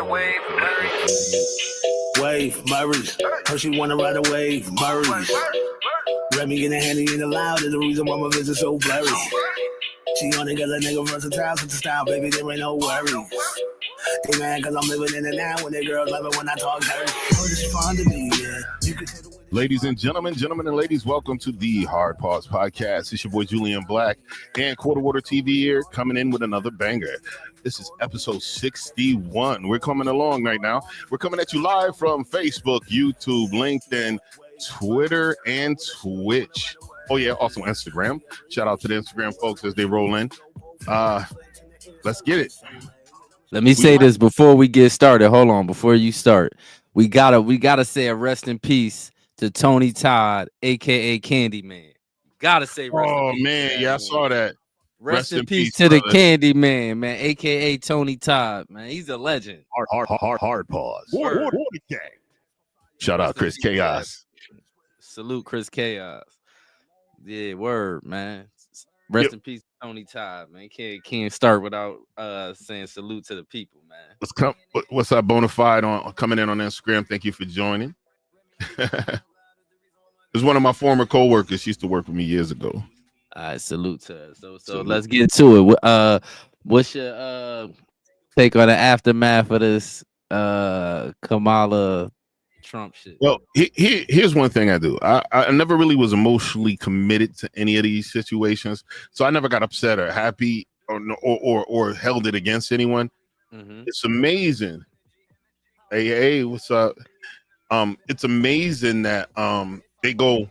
Wave, Murray's. Her she wanna ride a wave, Murray's. Remy in the handy in the loud is the reason why my vision so blurry. She only got a nigga versatile with the style, baby, there ain't no worries. Hey man, cause I'm living in it now when the girls love it when I talk dirty. Oh, it's fun to me, yeah. Ladies and gentlemen and ladies, welcome to the Hard Pause Podcast. It's your boy Julian Black and Quarter Water TV here, coming in with another banger. This is episode 61. We're coming along right now. We're coming at you live from Facebook, YouTube, LinkedIn, Twitter, and Twitch. Oh yeah, also Instagram. Shout out to the Instagram folks as they roll in. Let's get it. Let me say this before we get started. Hold on, before you start, we gotta say a rest in peace to Tony Todd, aka Candyman. Gotta say rest in peace. Oh man, yeah, I saw that. Rest in peace to the Candyman, man, aka Tony Todd, man. He's a legend. Hard pause. Water gang. Shout out Chris Chaos. Salute Chris Chaos. Yeah, word, man. Rest in peace, Tony Todd, man. Can't start without saying salute to the people, man. What's up, Bonafide on coming in on Instagram? Thank you for joining. It's one of my former co-workers. She used to work with me years ago. All right, salute to her. So let's get to it. What's your take on the aftermath of this Kamala Trump shit? Well, here's one thing I do. I never really was emotionally committed to any of these situations, so I never got upset or happy or held it against anyone. Mm-hmm. It's amazing. Hey, what's up? It's amazing that they go,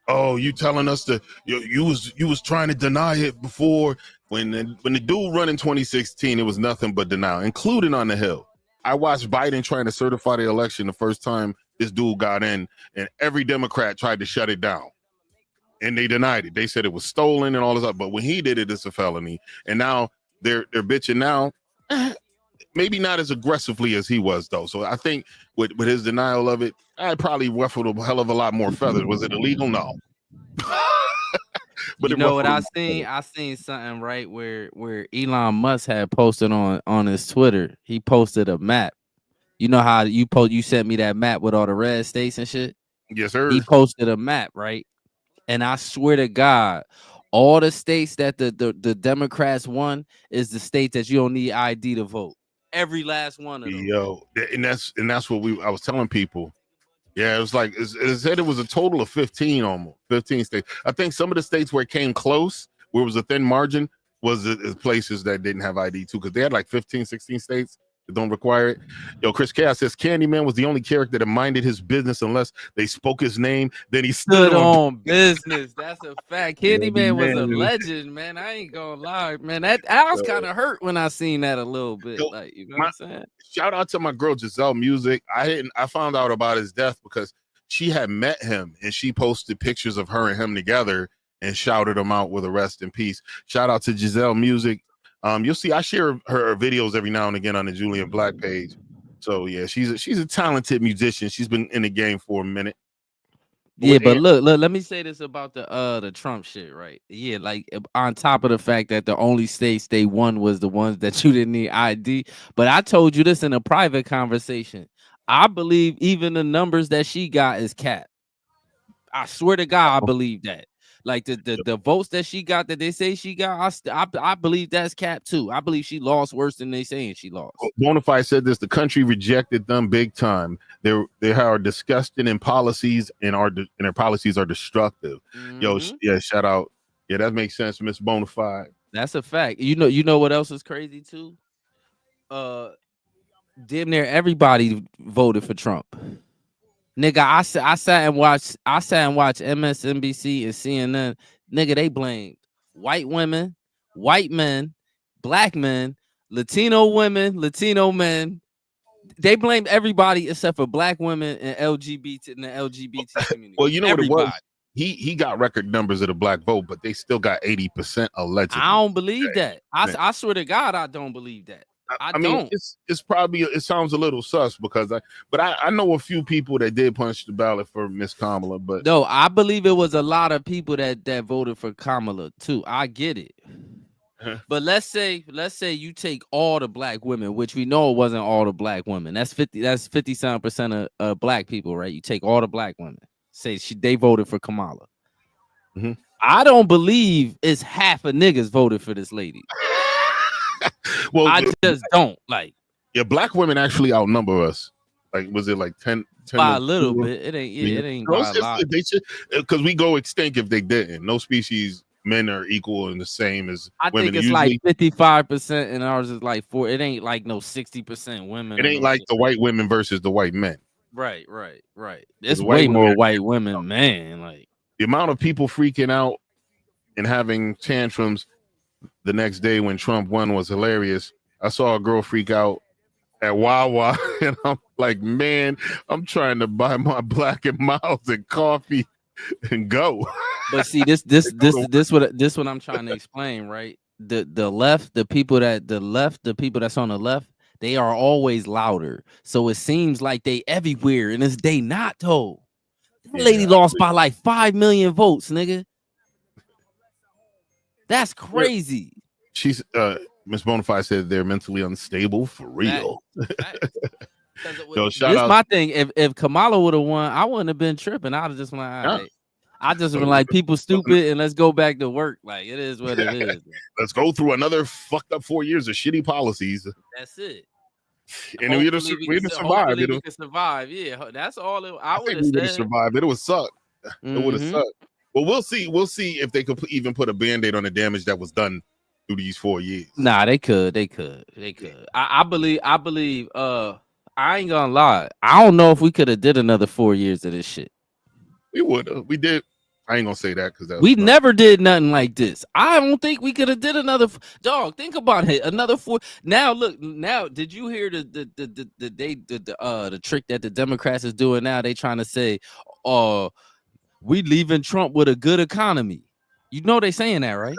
oh, you telling us that you was trying to deny it before when the dude run in 2016, it was nothing but denial, including on the Hill. I watched Biden trying to certify the election the first time this dude got in, and every Democrat tried to shut it down, and they denied it. They said it was stolen and all this stuff. But when he did it, it's a felony. And now they're bitching now. Maybe not as aggressively as he was, though. So I think with his denial of it, I probably ruffled a hell of a lot more feathers. Was it illegal? No. But you know what I seen? I seen something right where Elon Musk had posted on his Twitter. He posted a map. You know how you sent me that map with all the red states and shit? Yes, sir. He posted a map, right? And I swear to God, all the states that the Democrats won is the states that you don't need ID to vote. Every last one of them. Yo, and that's what I was telling people. Yeah, it was like it said it was a total of 15 states. I think some of the states where it came close, where it was a thin margin, was the places that didn't have ID too, because they had like 15, 16 states that don't require it. Yo, Chris Chaos says Candyman was the only character that minded his business unless they spoke his name. Then he stood on business. That's a fact. Candyman was a legend, man. I ain't gonna lie, man. I was kind of hurt when I seen that a little bit. Yo, like, you know what I'm saying? Shout out to my girl Giselle Music. I found out about his death because she had met him and she posted pictures of her and him together and shouted him out with a rest in peace. Shout out to Giselle Music. You'll see I share her videos every now and again on the Julian Black page. So yeah, she's a talented musician. She's been in the game for a minute. Yeah, but look, let me say this about the Trump shit, right? Yeah, like on top of the fact that the only states they won was the ones that you didn't need ID. But I told you this in a private conversation. I believe even the numbers that she got is cap. I swear to God, I believe that. Like the votes that she got, that they say she got, I believe that's cap too. I believe she lost worse than they saying she lost. Bonafide said this: the country rejected them big time. They are disgusting in policies, and their policies are destructive. Mm-hmm. Yo, yeah, shout out. Yeah, that makes sense, Miss Bonafide. That's a fact. You know what else is crazy too? Damn near everybody voted for Trump. Nigga, I sat and watched MSNBC and CNN. Nigga, they blamed white women, white men, black men, Latino women, Latino men. They blamed everybody except for black women and LGBT in the LGBT community. Well, you know everybody. What it was? He got record numbers of the black vote, but they still got 80% allegedly. I don't believe that. I swear to God, I don't believe that. I mean, it's probably, it sounds a little sus because I know a few people that did punch the ballot for Miss Kamala, but no, I believe it was a lot of people that voted for Kamala too. I get it. But let's say you take all the black women, which we know it wasn't all the black women. That's 57% of black people, right? You take all the black women. Say they voted for Kamala. Mm-hmm. I don't believe it's half of niggas voted for this lady. Well, I just don't like. Yeah, black women actually outnumber us. Like, was it like 10 by a little bit? It ain't. Yeah, it ain't by a lot. They should, because we go extinct if they didn't. No species, men are equal and the same as women. I think it's usually, like 55%, and ours is like 4. It ain't like no 60% women. It ain't like the white women versus the white men. Right. It's way more white women, man. Like the amount of people freaking out and having tantrums the next day when Trump won was hilarious. I saw a girl freak out at Wawa, and I'm like, man, I'm trying to buy my Black and Milds and coffee and go. But see, this what I'm trying to explain, right? The left, the people that's on the left, they are always louder. So it seems like they everywhere, and they not though. That lady lost by like 5 million votes, nigga. That's crazy. She's Miss Bonafide said they're mentally unstable for real. This my thing. If Kamala would have won, I wouldn't have been tripping. I'd have just been like, all right. I just been like, people stupid, and let's go back to work. Like, it is what it is. Let's go through another fucked up 4 years of shitty policies. That's it. And we'd have survived. We can survive. Yeah, that's all. I would have said. Survived. It would suck. It would have sucked. Well, we'll see. We'll see if they could even put a Band-Aid on the damage that was done through these 4 years. Nah, they could. I believe. I ain't gonna lie. I don't know if we could have did another 4 years of this shit. We would have. We did. I ain't gonna say that because we never did nothing like this. I don't think we could have did another. Dog, think about it. Another 4. Now look. Now, did you hear the trick that the Democrats is doing now? They trying to say, we leaving Trump with a good economy. You know they saying that, right?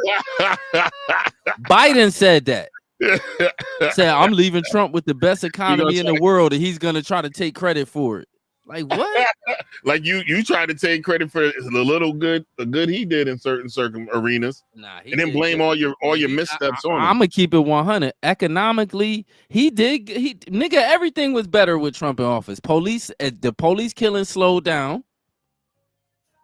Biden said that. Said, I'm leaving Trump with the best economy in the world, and he's gonna try to take credit for it. Like what? Like you try to take credit for the good he did in certain arenas, and then blame all your missteps on him. I'm gonna keep it 100. Economically, nigga, everything was better with Trump in office. The police killing slowed down.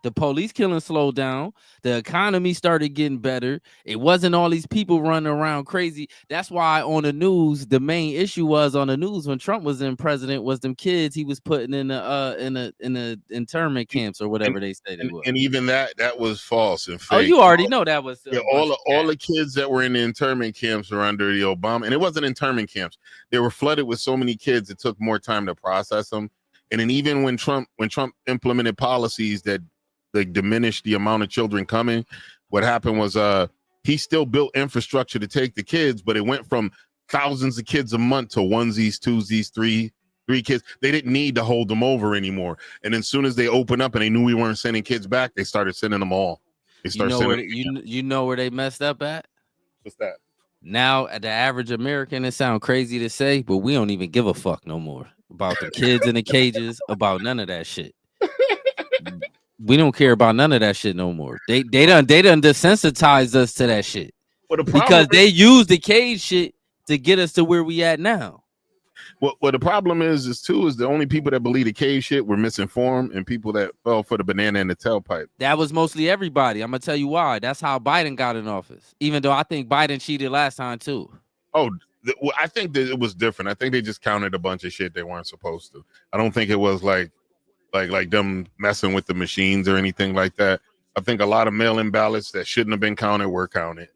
The economy started getting better. It wasn't all these people running around crazy. That's why on the news, the main issue was on the news when Trump was in president was them kids he was putting in the internment camps or whatever they said it was. And even that was false and fake. Oh, you already know that was all the kids that were in the internment camps were under the Obama, and it wasn't internment camps. They were flooded with so many kids it took more time to process them. And then even when Trump implemented policies that diminished the amount of children coming, what happened was he still built infrastructure to take the kids, but it went from thousands of kids a month to onesies, twosies, three kids. They didn't need to hold them over anymore. And as soon as they opened up and they knew we weren't sending kids back, they started sending them all. You know where they messed up at? What's that? Now, the average American, it sounds crazy to say, but we don't even give a fuck no more about the kids in the cages, about none of that shit. We don't care about none of that shit no more. They done desensitized us to that shit. Because they use the cage shit to get us to where we at now. Well, the problem is the only people that believe the cage shit were misinformed, and people that fell for the banana and the tailpipe. That was mostly everybody. I'm gonna tell you why. That's how Biden got in office. Even though I think Biden cheated last time too. Oh, I think that it was different. I think they just counted a bunch of shit they weren't supposed to. I don't think it was like them messing with the machines or anything like that. I think a lot of mail-in ballots that shouldn't have been counted were counted.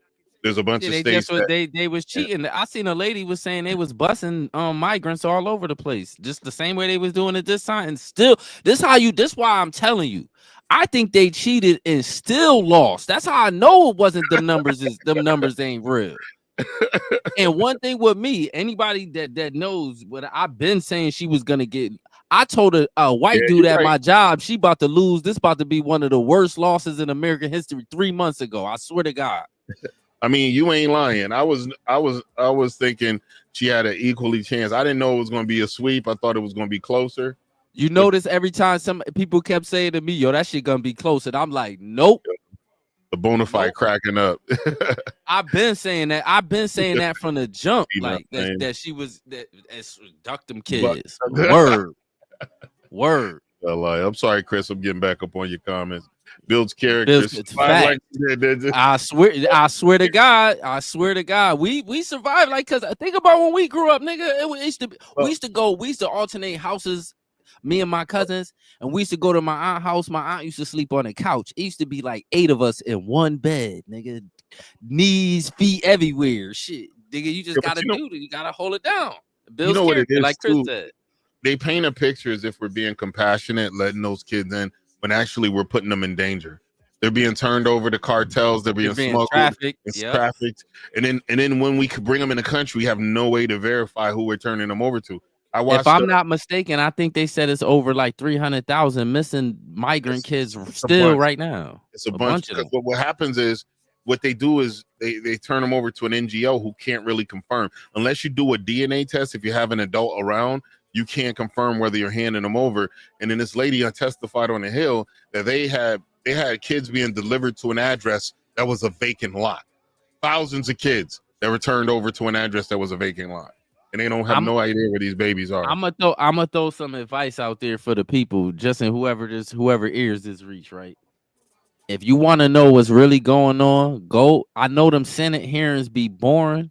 There's a bunch of states they was cheating. Yeah. I seen a lady was saying they was busing migrants all over the place, just the same way they was doing it this time. And still, this why I'm telling you, I think they cheated and still lost. That's how I know it wasn't them numbers. Them numbers ain't real. And one thing with me, anybody that knows what I've been saying, she was gonna get. I told a white dude at my job, she about to lose. This about to be one of the worst losses in American history 3 months ago. I swear to God. I mean, you ain't lying. I was thinking she had an equally chance. I didn't know it was going to be a sweep. I thought it was going to be closer. You notice every time some people kept saying to me, yo, that shit going to be close. And I'm like, nope. The bona fide cracking up. I've been saying that. I've been saying that from the jump. You know Like what I'm saying? that she was that duck them But- kids. Word. I'm sorry, Chris. I'm getting back up on your comments. Builds characters. It's fact. I swear to God, we survived. Like, cause think about when we grew up, nigga. We used to alternate houses, me and my cousins, and we used to go to my aunt's house. My aunt used to sleep on the couch. It used to be like 8 of us in one bed, nigga. Knees, feet everywhere. Shit, nigga, you just gotta do it. You gotta hold it down. Builds what it is, like Chris too? said. They paint a picture as if we're being compassionate, letting those kids in, when actually we're putting them in danger. They're being turned over to cartels. They're being smuggled, trafficked, and then when we could bring them in the country, we have no way to verify who we're turning them over to. If I'm not mistaken, I think they said it's over like 300,000 missing migrant kids still right now. It's a bunch because what happens is what they do is they turn them over to an NGO who can't really confirm unless you do a DNA test. If you have an adult around, you can't confirm whether you're handing them over. And then this lady testified on the Hill that they had kids being delivered to an address that was a vacant lot. Thousands of kids that were turned over to an address that was a vacant lot. And they don't have no idea where these babies are. I'm gonna throw some advice out there for the people, just in whoever ears this reach, right? If you want to know what's really going on, go. I know them Senate hearings be boring,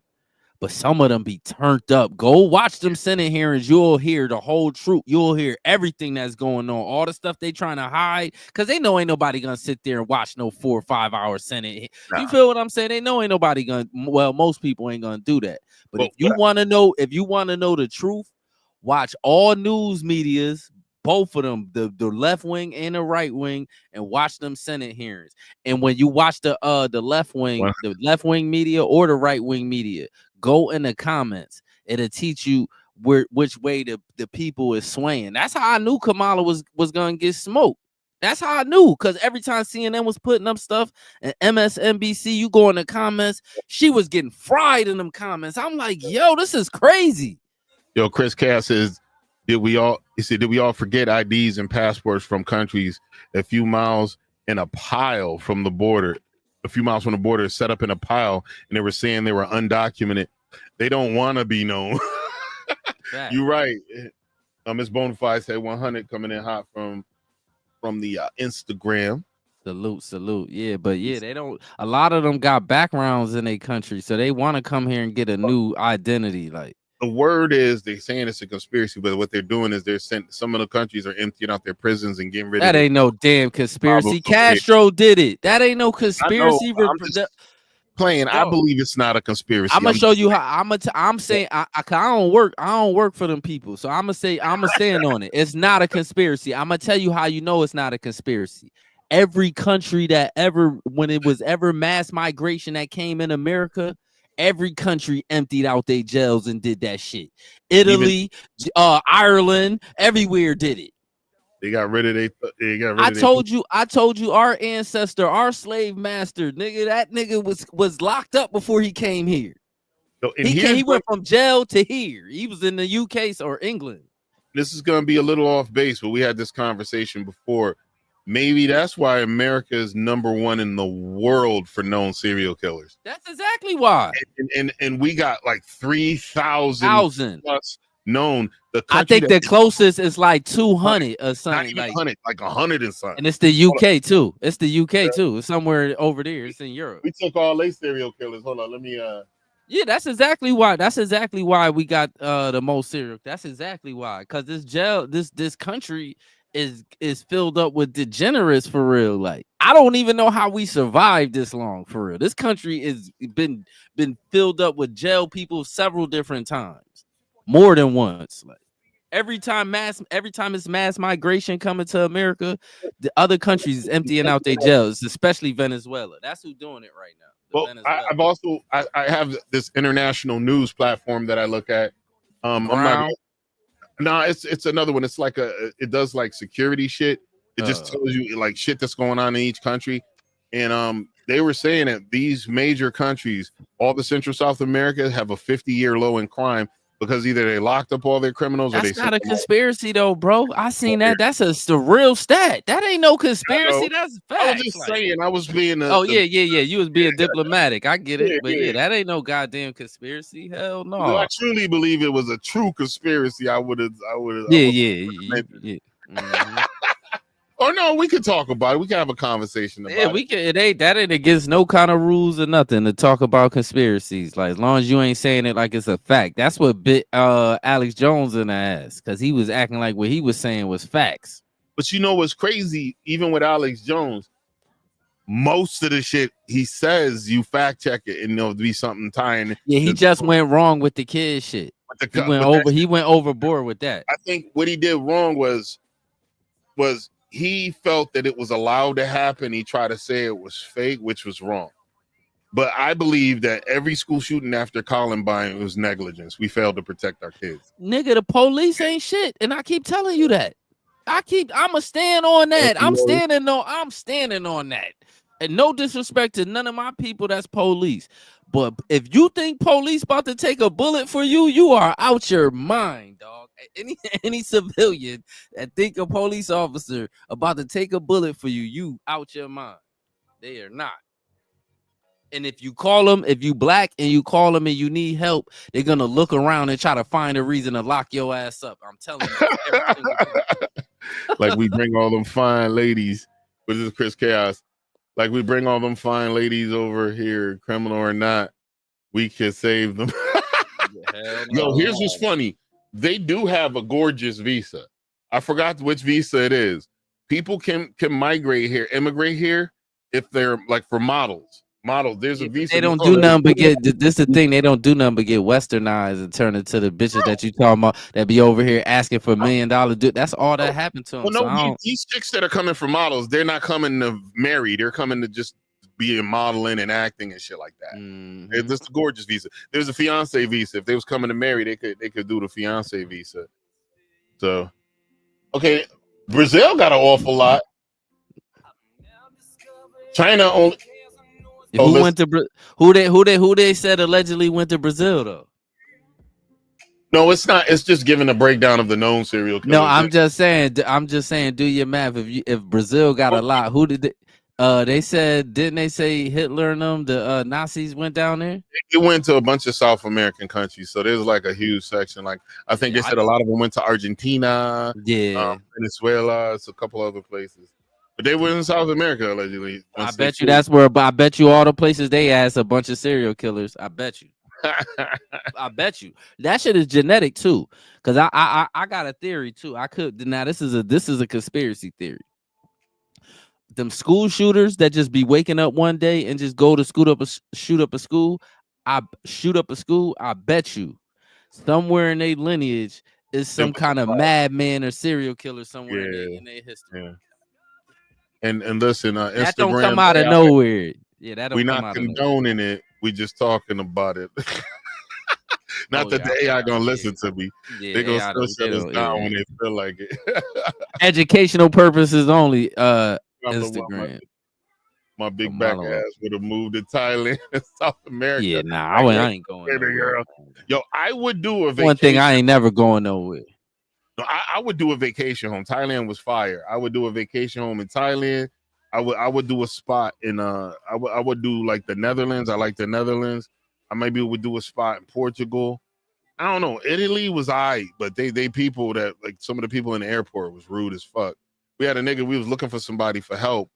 but some of them be turned up. Go watch them Senate hearings. You'll hear the whole truth. You'll hear everything that's going on. All the stuff they trying to hide, because they know ain't nobody gonna sit there and watch no 4 or 5 hour Senate. Nah. You feel what I'm saying? They know ain't nobody gonna. Well, most people ain't gonna do that. But if you want to know the truth, watch all news medias. Both of them, the left wing and the right wing, and watch them Senate hearings. And when you watch the left wing media or the right wing media, go in the comments. It'll teach you which way the people is swaying. That's how I knew Kamala was gonna get smoked. That's how I knew, because every time CNN was putting up stuff and MSNBC, you go in the comments, she was getting fried in them comments. I'm like, yo, this is crazy. Yo, Chris Cass says, did we all forget IDs and passports from countries a few miles in a pile from the border? A few miles from the border, set up in a pile, and they were saying they were undocumented. They don't want to be known. You're right. Miss Bonafide said 100 coming in hot from the Instagram. Salute. Yeah, but yeah, they don't. A lot of them got backgrounds in their country, so they want to come here and get a new identity. Like, the word is they're saying it's a conspiracy, but what they're doing is some of the countries are emptying out their prisons and getting rid of it. That ain't no damn conspiracy. Castro did it. That ain't no conspiracy. Playing. I believe it's not a conspiracy. I'm gonna show you how. I'm saying I don't work for them people, so I'm gonna stand on it. It's not a conspiracy. I'm gonna tell you how you know it's not a conspiracy. Every country that when it was mass migration that came in America, every country emptied out their jails and did that shit. Italy, Ireland, everywhere did it. They got rid of I told you, our ancestor, our slave master, nigga, that nigga was locked up before he came here. So, he went from jail to here. He was in the UK or England. This is going to be a little off base, but we had this conversation before. Maybe that's why America is #1 in the world for known serial killers. That's exactly why. And we got like 3,000 plus known. I think the closest is like 200 or something. Not even like 100 and something. And it's the UK too. It's the UK too. It's somewhere over there. It's in Europe. We took all these serial killers. Hold on, let me Yeah, that's exactly why we got the most serial. That's exactly why. Because this country is filled up with degenerates for real. Like, I don't even know how we survived this long for real. This country is been filled up with jail people several different times, more than once. Like, every time it's mass migration coming to America, the other countries is emptying out their jails, especially Venezuela. That's who's doing it right now. Well, I have this international news platform that I look at. It's another one. It's like it does like security shit. It just tells you like shit that's going on in each country. And they were saying that these major countries, all the Central South America, have a 50-year low in crime because either they locked up all their criminals or they That's not sent a them home. conspiracy though, bro. I seen that. That's the real stat. That ain't no conspiracy. That's facts. I was just saying. I was being yeah. You was being diplomatic. I get it, but yeah, that ain't no goddamn conspiracy. Hell no. If I truly believe it was a true conspiracy, I would have. Yeah. Mm-hmm. Or no, we could talk about it. We can have a conversation about it. We can. That ain't against no kind of rules or nothing to talk about conspiracies. Like as long as you ain't saying it like it's a fact. That's what bit Alex Jones in the ass, because he was acting like what he was saying was facts. But you know what's crazy? Even with Alex Jones, most of the shit he says, you fact check it, and there'll be something tying. Yeah, he just went wrong with the kid shit. He went overboard with that. I think what he did wrong was he felt that it was allowed to happen. He tried to say it was fake, which was wrong. But I believe that every school shooting after Columbine was negligence. We failed to protect our kids. Nigga, the police ain't shit, and I keep telling you that. I'ma stand on that. I'm standing on that. And no disrespect to none of my people that's police. But if you think police about to take a bullet for you, you are out your mind, dog. Any civilian that think a police officer about to take a bullet for you, you out your mind. They are not. And if you call them, if you black and you call them and you need help, they're gonna look around and try to find a reason to lock your ass up. I'm telling you. Like we bring all them fine ladies. This is Chris Chaos. Like we bring all them fine ladies over here, criminal or not, we can save them. Yo, here's what's funny. They do have a gorgeous visa. I forgot which visa it is. People can migrate here, immigrate here, if they're like for models. There's a visa. They don't do nothing but get this. The thing, they don't do nothing but get westernized and turn into the bitches that you talking about that be over here asking for $1 million. That's all that happened to them. Well, these chicks that are coming for models, they're not coming to marry. They're coming to just be in modeling and acting and shit like that. Mm-hmm. It's a gorgeous visa. There's a fiance visa. If they was coming to marry, they could do the fiance visa. So, okay, Brazil got an awful lot. China only. Who they said allegedly went to Brazil though? No, it's not. It's just giving a breakdown of the known serial killers. No, I'm just saying. Do your math. If Brazil got a lot, who did they said? Didn't they say Hitler and them? The Nazis went down there. It went to a bunch of South American countries. So there's like a huge section. Like I think they said a lot of them went to Argentina. Yeah, Venezuela. It's a couple other places. But they were in South America allegedly. I bet you that's where. But I bet you all the places they asked a bunch of serial killers. I bet you. I bet you that shit is genetic too. Cause I got a theory too. This is a conspiracy theory. Them school shooters that just be waking up one day and just go to shoot up a school. I bet you somewhere in their lineage is some kind of madman or serial killer somewhere in their history. Yeah. And listen, that Instagram don't come out of nowhere. Yeah, that don't. We're not condoning it. We just talking about it. Not that the AI gonna listen to me. Yeah, they gonna still shut us down when they feel like it. Educational purposes only. Instagram. My big back ass would have moved to Thailand and South America. Yeah, I ain't going nowhere. Yo, I would do a vacation. One thing, I ain't never going nowhere. No, I would do a vacation home. Thailand was fire. I would do a vacation home in Thailand. I would do a spot in I would do like the Netherlands. I like the Netherlands. I maybe would do a spot in Portugal. I don't know. Italy was but they people that like some of the people in the airport was rude as fuck. We had a nigga, we was looking for somebody for help,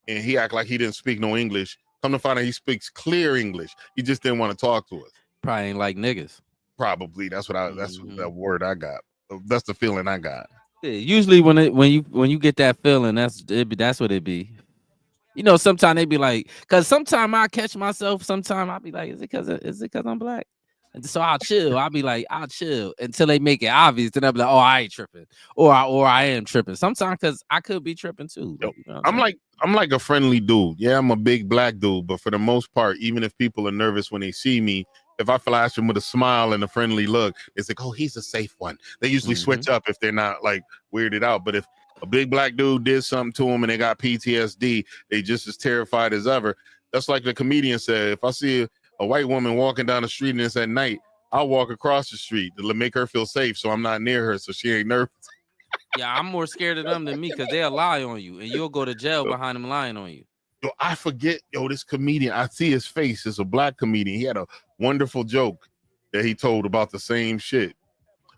and he act like he didn't speak no English. Come to find out he speaks clear English. He just didn't want to talk to us. Probably ain't like niggas. Probably. That's that word I got. That's the feeling I got. Yeah, usually when you get that feeling, that's what it be. You know, sometimes they be like, because sometimes I catch myself. Sometimes I'll be like, is it because I'm black? And so I'll chill. I'll chill until they make it obvious. Then I'll be like, oh, I ain't tripping, or I am tripping. Sometimes because I could be tripping too. Yo, you know I'm like a friendly dude. Yeah, I'm a big black dude, but for the most part, even if people are nervous when they see me, if I flash them with a smile and a friendly look, it's like, oh, he's a safe one. They usually switch up if they're not like weirded out. But if a big black dude did something to them and they got PTSD, they just as terrified as ever. That's like the comedian said, if I see a white woman walking down the street and it's at night, I'll walk across the street to make her feel safe, so I'm not near her, so she ain't nervous. Yeah, I'm more scared of them than me because they'll lie on you, and you'll go to jail behind them lying on you. Yo, I forget. Yo, this comedian, I see his face. It's a black comedian. He had a wonderful joke that he told about the same shit.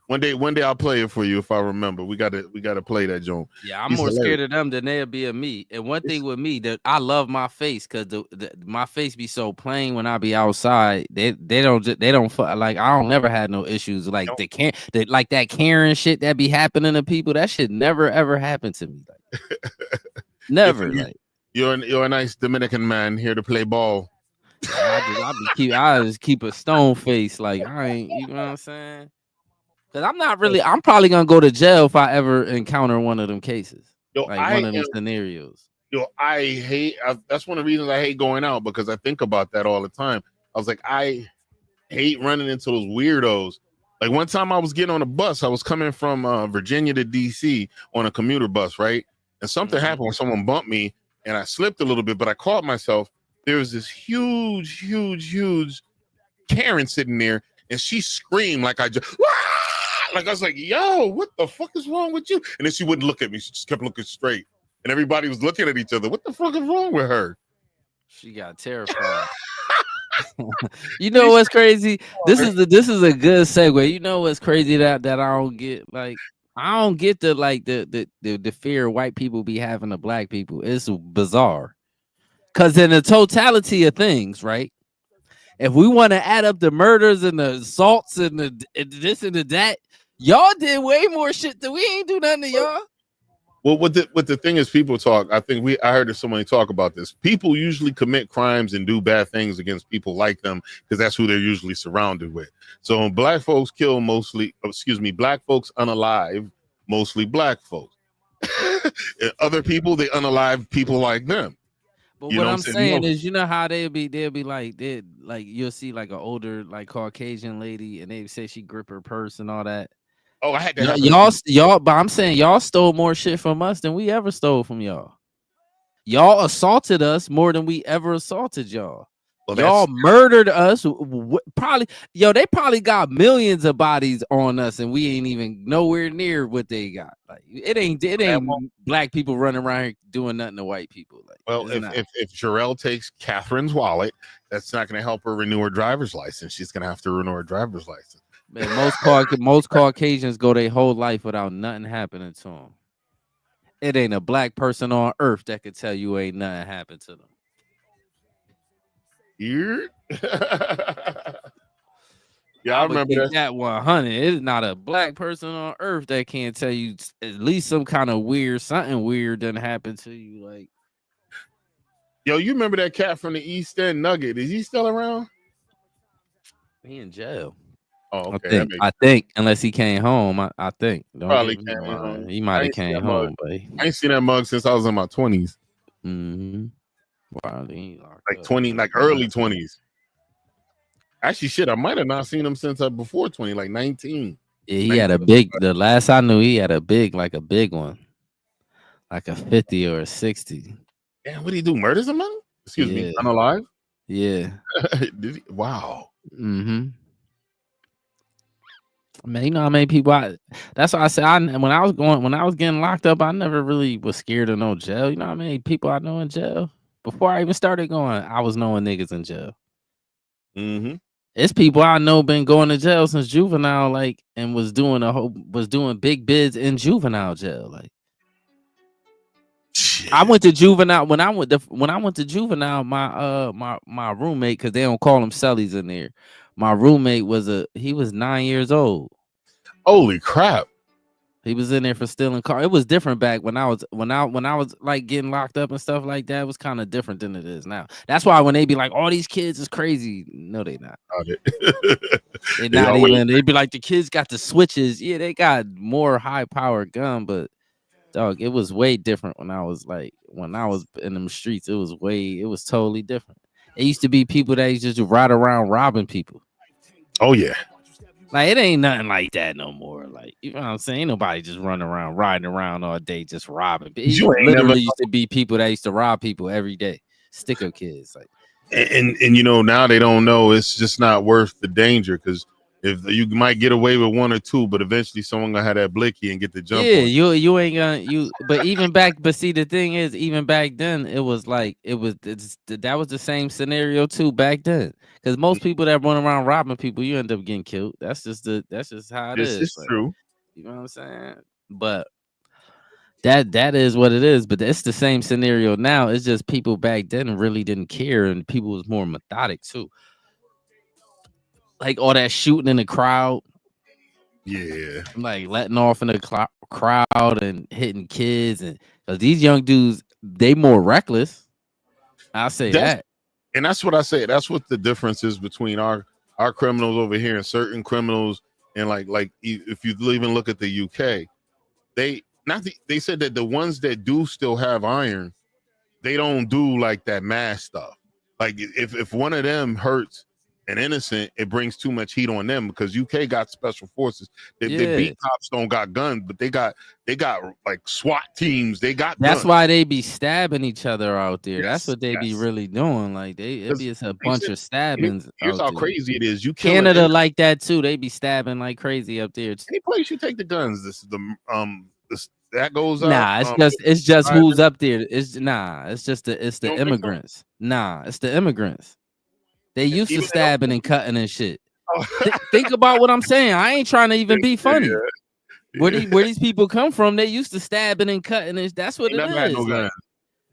One day I'll play it for you if I remember. We gotta play that joke. Yeah, I'm more scared of them than they'll be of me. And one thing with me that I love my face because my face be so plain when I be outside. They don't like I don't never had no issues like like that Karen shit that be happening to people. That shit never ever happened to me. Like, never. Like you're a nice Dominican man here to play ball. I just keep a stone face. Like I ain't. You know what I'm saying? Cause I'm probably gonna go to jail if I ever encounter one of them cases. One of them scenarios. That's one of the reasons I hate going out because I think about that all the time. I was like, I hate running into those weirdos. Like one time I was getting on a bus, I was coming from Virginia to DC on a commuter bus, right? And something happened when someone bumped me and I slipped a little bit, but I caught myself. There was this huge Karen sitting there and she screamed like I was like, yo, what the fuck is wrong with you? And then she wouldn't look at me. She just kept looking straight. And everybody was looking at each other. What the fuck is wrong with her? She got terrified. You know what's crazy? This is a good segue. You know what's crazy that I don't get? Like, I don't get the fear white people be having of black people. It's bizarre. Because in the totality of things, right? If we want to add up the murders and the assaults and the this and the that, y'all did way more shit than we ain't do nothing to y'all. Well, what the thing is, people talk. I heard somebody talk about this. People usually commit crimes and do bad things against people like them because that's who they're usually surrounded with. So when black folks kill black folks unalive mostly black folks. And other people, they unalive people like them. But what I'm saying is, you know how they'll be like you'll see like an older like Caucasian lady and they say she grip her purse and all that. Oh, I had that. Y'all, but I'm saying y'all stole more shit from us than we ever stole from y'all. Y'all assaulted us more than we ever assaulted y'all. Well, y'all murdered us. They probably got millions of bodies on us, and we ain't even nowhere near what they got. Like it ain't black people running around here doing nothing to white people. Like, well, if Jarrell takes Catherine's wallet, that's not going to help her renew her driver's license. She's going to have to renew her driver's license. Man, most Caucasians go their whole life without nothing happening to them. It ain't a black person on earth that could tell you ain't nothing happened to them. Yeah, I remember that 100. It's not a black person on earth that can't tell you at least some kind of something weird done happened to you. Like, yo, you remember that cat from the East End Nugget? Is he still around? He in jail. Oh, okay. I think unless he came home, I think. Probably came home. He might have came home, but I ain't seen that mug since I was in my 20s. Mm-hmm. Wow, like 20, like early 20s. Actually, shit, I might have not seen him since before 20, like 19. Yeah, he had a big. The last I knew, he had a big one, like a 50 or a 60. Damn, what did he do? Murder someone? Excuse me, unalive? Yeah. Did he? Wow. Mm-hmm. Man, you know how many people that's why I said when I was getting locked up, I never really was scared of no jail. You know how many people I know in jail? Before I even started going, I was knowing niggas in jail. Mm-hmm. It's people I know been going to jail since juvenile, like, and was doing big bids in juvenile jail. Like, shit. I went to juvenile when I went to juvenile. My roommate, because they don't call them cellies in there. My roommate he was 9 years old. Holy crap! He was in there for stealing cars. It was different back when I was like getting locked up and stuff like that. It was kind of different than it is now. That's why when they be like, "All these kids is crazy," no, they not. They're not even. They'd be like, "The kids got the switches." Yeah, they got more high powered gun, but dog, it was way different when I was in them streets. It was totally different. It used to be people that used to just ride around robbing people. Oh yeah. Like, it ain't nothing like that no more. Like, you know what I'm saying? Ain't nobody just running around, riding around all day, just robbing. It literally used to be people that used to rob people every day. Sticker kids. Like, and you know, now they don't know. It's just not worth the danger because If you might get away with one or two, but eventually someone gonna have that blicky and get the jump. Yeah, on you ain't gonna But even back, but see, the thing is, even back then, it was like that was the same scenario too back then. Because most people that run around robbing people, you end up getting killed. That's just how it This is. is true. You know what I'm saying? But that is what it is. But it's the same scenario now. It's just people back then really didn't care, and people was more methodic too. Like all that shooting in the crowd. Yeah, Like letting off in the crowd and hitting kids, and because these young dudes, they more reckless. I'll say that. And that's what I say. That's what the difference is between our criminals over here and certain criminals. And like if you even look at the UK, they said that the ones that do still have iron, they don't do like that mass stuff. Like if one of them hurts an innocent, it brings too much heat on them because UK got special forces. They beat cops don't got guns, but they got like SWAT teams. They got That's guns. why they be stabbing each other out there. Yes, That's what they be really doing. Like it's a bunch of stabbings. Here's how crazy it is. You Canada like that too. They be stabbing like crazy up there. Any place you take the guns, this is that goes out. Nah, it's just who's up there. It's the immigrants. Nah, it's the immigrants. They used to stabbing and cutting and shit. Think about what I'm saying. I ain't trying to even be funny. Where these people come from, they used to stabbing and cutting. And that's what it is. Like,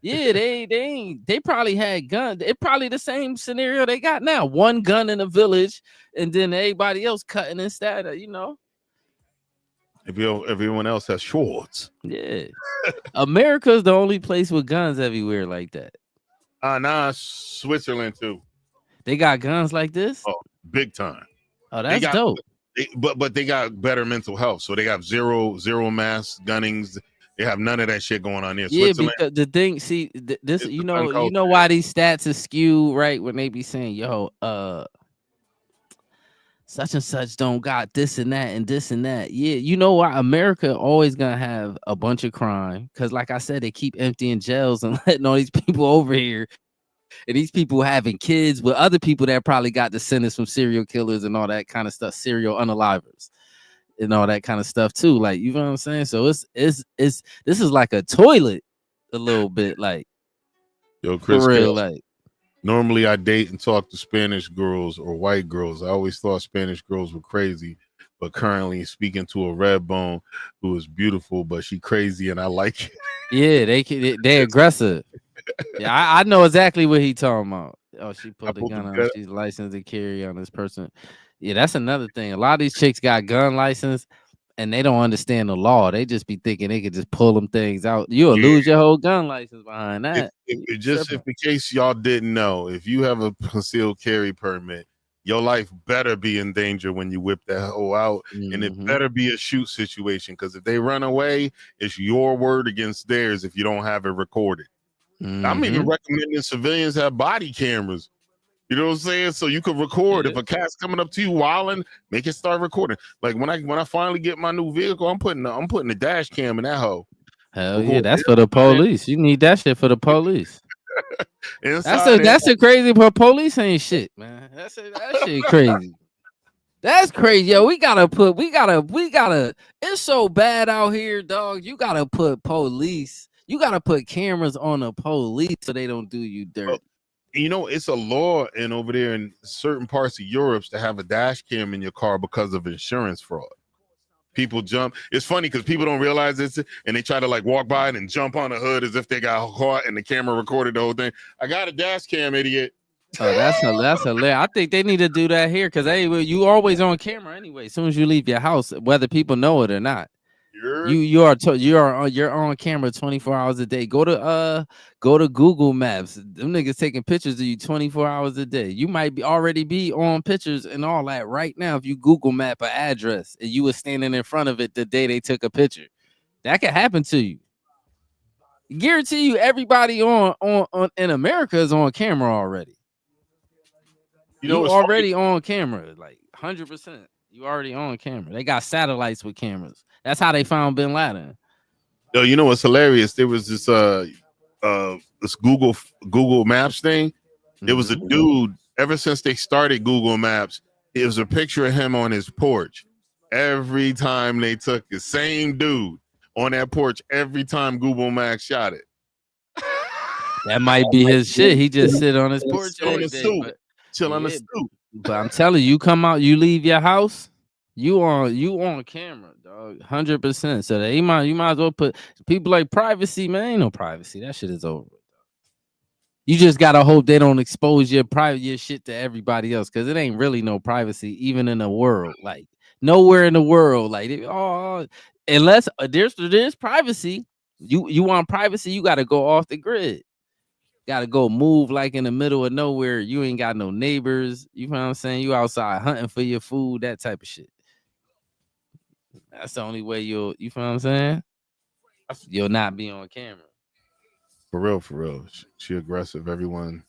yeah, they probably had guns. It probably the same scenario they got now. One gun in a village, and then everybody else cutting and stabbing. You know. If everyone else has shorts. Yeah. America's the only place with guns everywhere like that. Nah, Switzerland too. They got guns like this? Oh, big time. Oh, that's dope. But they got better mental health. So they got zero mass gunnings. They have none of that shit going on there. Yeah, because the thing, see, this you know why these stats are skewed, right? When they be saying, yo, such and such don't got this and that and this and that. Yeah, you know why America always gonna have a bunch of crime? Because like I said, they keep emptying jails and letting all these people over here. And these people having kids with other people that probably got descendants from serial killers and all that kind of stuff, serial unalivers and all that kind of stuff too. Like, you know what I'm saying? So it's this is like a toilet a little bit, like, yo, Chris, for real, like. Normally I date and talk to Spanish girls or white girls. I always thought Spanish girls were crazy, but currently speaking to a red bone who is beautiful, but she crazy and I like it. Yeah, they aggressive. Yeah, I know exactly what he talking about. Oh, she pulled the gun on. She's licensed to carry on this person. Yeah, that's another thing. A lot of these chicks got gun license and they don't understand the law. They just be thinking they could just pull them things out. You'll lose your whole gun license behind that. If in case y'all didn't know, if you have a concealed carry permit, your life better be in danger when you whip that hoe out. Mm-hmm. And it better be a shoot situation. Because if they run away, it's your word against theirs if you don't have it recorded. Mm-hmm. I'm even recommending civilians have body cameras. You know what I'm saying? So you could record. If a cat's coming up to you wilding, make it start recording. Like when I finally get my new vehicle, I'm putting the dash cam in that hoe. Hell yeah, that's for the police. You need that shit for the police. That's a crazy, but police ain't shit, man. That shit crazy. That's crazy, yo. We gotta. It's so bad out here, dog. You gotta put police. You gotta put cameras on the police so they don't do you dirty. You know, it's a law and over there in certain parts of Europe to have a dash cam in your car because of insurance fraud. People jump. It's funny because people don't realize it's and they try to like walk by it and jump on the hood as if they got caught and the camera recorded the whole thing. I got a dash cam, idiot. Oh, that's hilarious. I think they need to do that here because you always on camera anyway. As soon as you leave your house, whether people know it or not. You're on camera 24 hours a day. Go to Google Maps. Them niggas taking pictures of you 24 hours a day. You might already be on pictures and all that right now if you Google map an address and you were standing in front of it the day they took a picture. That could happen to you. Guarantee you everybody on in America is on camera already. You already on camera, like 100%. You already on camera. They got satellites with cameras. That's how they found Bin Laden. Yo, you know what's hilarious? There was this this Google Maps thing. There was a dude ever since they started Google Maps. it was a picture of him on his porch. Every time they took the same dude on that porch, every time Google Max shot it. That might be his shit. He just sit on his porch every day. Chill on the stoop. But I'm telling you, come out, you leave your house, you on camera, dog, 100%. So you might as well put people like privacy, man. Ain't no privacy. That shit is over. You just gotta hope they don't expose your shit to everybody else, because it ain't really no privacy, even in the world. Like nowhere in the world, like unless there's privacy. You want privacy, you gotta go off the grid. Gotta go move like in the middle of nowhere. You ain't got no neighbors. You know what I'm saying? You outside hunting for your food, that type of shit. That's the only way you know what I'm saying? You'll not be on camera. For real. She aggressive. Everyone.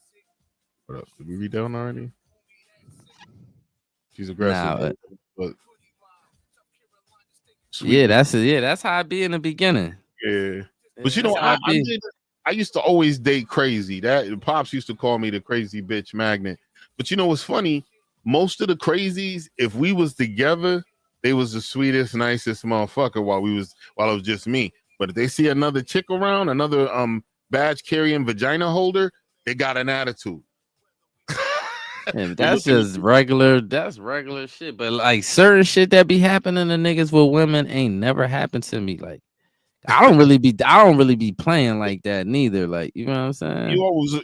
What up? Did we read down already? She's aggressive. But yeah, that's how I be in the beginning. Yeah. But you know, I used to always date crazy. That Pops used to call me the crazy bitch magnet. But you know what's funny? Most of the crazies, if we was together, they was the sweetest, nicest motherfucker while it was just me. But if they see another chick around, another badge carrying vagina holder, they got an attitude. Yeah, that's just regular. That's regular shit. But like certain shit that be happening to niggas with women ain't never happened to me. Like I don't really be playing like that neither. Like, you know what I'm saying?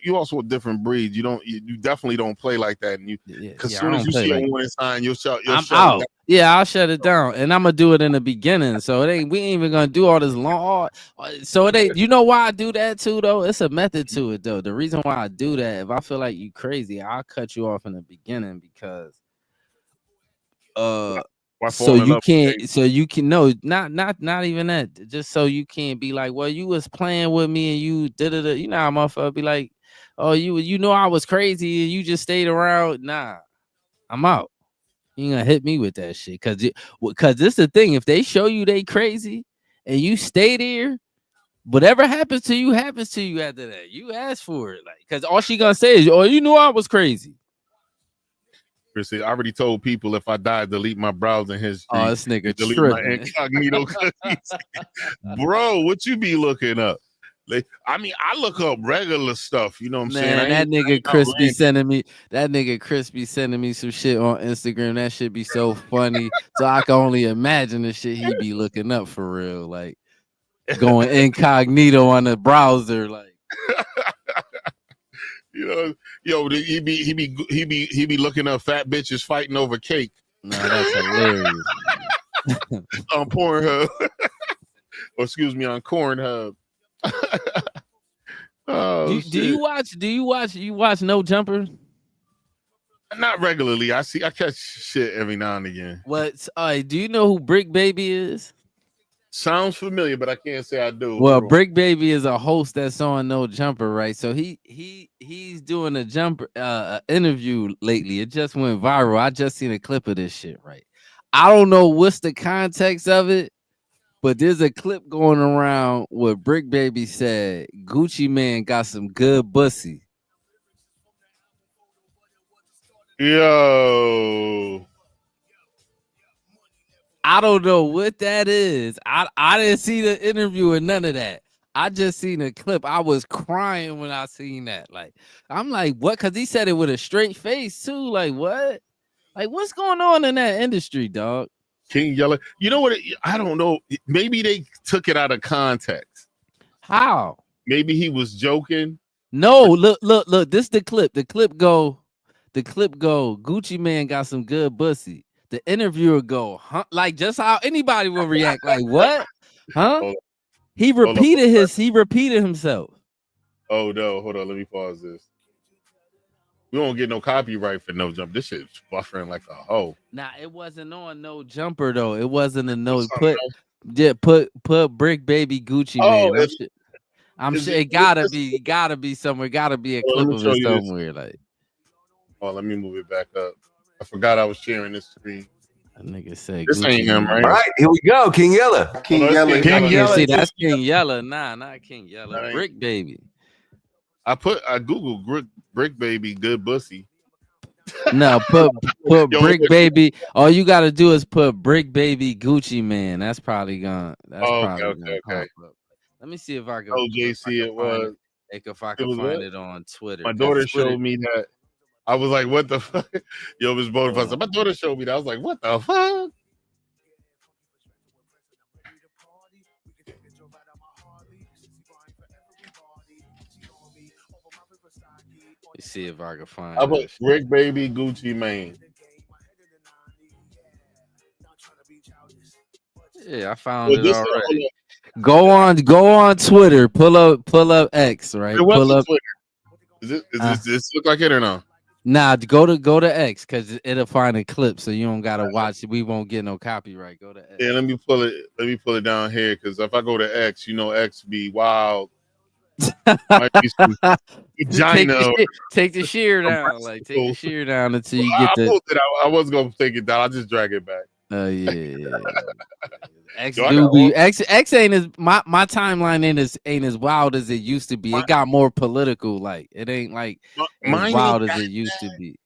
You also a different breed. You definitely don't play like that. And because as soon as you see a warning sign, you'll shut out. Yeah, I'll shut it down, and I'm gonna do it in the beginning. So we ain't even gonna do all this long. So it ain't. You know why I do that too, though? It's a method to it, though. The reason why I do that, if I feel like you crazy, I'll cut you off in the beginning because so you can no, not even that. Just so you can't be like, well, you was playing with me and you did it. You know how motherfucker be like, oh, you know I was crazy and you just stayed around. Nah, I'm out. You ain't gonna hit me with that shit, cause this the thing. If they show you they crazy and you stay there, whatever happens to you after that. You ask for it, like, cause all she gonna say is, oh, you knew I was crazy. I already told people if I die, delete my browsing history. Oh, this nigga delete my incognito cookies. Bro, what you be looking up? Like, I mean, I look up regular stuff. You know what I'm saying? That nigga Chris be sending me some shit on Instagram. That shit be so funny. So I can only imagine the shit he be looking up for real. Like going incognito on the browser, like. You know, he be looking up fat bitches fighting over cake. No, that's hilarious. On Pornhub, or excuse me, on Cornhub. Oh, do you watch No Jumper? Not regularly. I catch shit every now and again. What? Do you know who Brick Baby is? Sounds familiar, but I can't say I do. Well, Brick Baby is a host that's on No Jumper, right? So he's doing a jumper interview lately. It just went viral. I just seen a clip of this shit, right? I don't know what's the context of it, but there's a clip going around where Brick Baby said Gucci Man got some good pussy. Yo. I don't know what that is. I didn't see the interview or none of that. I just seen a clip. I was crying when I seen that. Like, I'm like, what? Because he said it with a straight face too. Like, what? Like, what's going on in that industry, dog? King Yella. You know what? I don't know. Maybe they took it out of context. How? Maybe he was joking. No, look. This the clip. The clip go. Gucci Man got some good pussy. The interviewer go, huh? Like just how anybody will react. Like what? Huh? He repeated himself. Oh no, hold on. Let me pause this. We won't get no copyright for No Jump. This shit's buffering like a hoe. Nah, it wasn't on No Jumper though. It wasn't a no. Put Brick Baby Gucci Man. I'm sure it gotta be somewhere. Gotta be a clip of it somewhere. Like, oh, let me move it back up. I forgot I was sharing this screen. That nigga said this ain't him, right? All right, here we go. King Yella. King Yella. See, that's King Yella. Nah, not King Yella. Brick Baby. I Googled Brick Baby good pussy. No, put Yo, Brick Baby. All you gotta do is put Brick Baby Gucci Man. That's probably gonna. That's probably gonna pop up. Let me see if I can. Oh, JC, it was. If I can find it on Twitter. My daughter showed me that. I was like, "What the fuck?" Yo, Miss Bonafide. My daughter showed me that. I was like, "What the fuck?" Let's see if I can find. I put Brick Baby Gucci Mane. Yeah, I found it already. Go on Twitter. Pull up X, right? Pull up Twitter. Is this look like it or no? Nah, go to X because it'll find a clip, so you don't gotta watch it. We won't get no copyright. Go to X. Yeah, let me pull it down here because if I go to X, X be wild. Might be some vagina. Take the shear down, take the shear down until you get the. I was gonna take it down. I'll just drag it back. Oh yeah. X ain't as my timeline ain't as wild as it used to be. It got more political. Like it ain't like as wild as it used to be.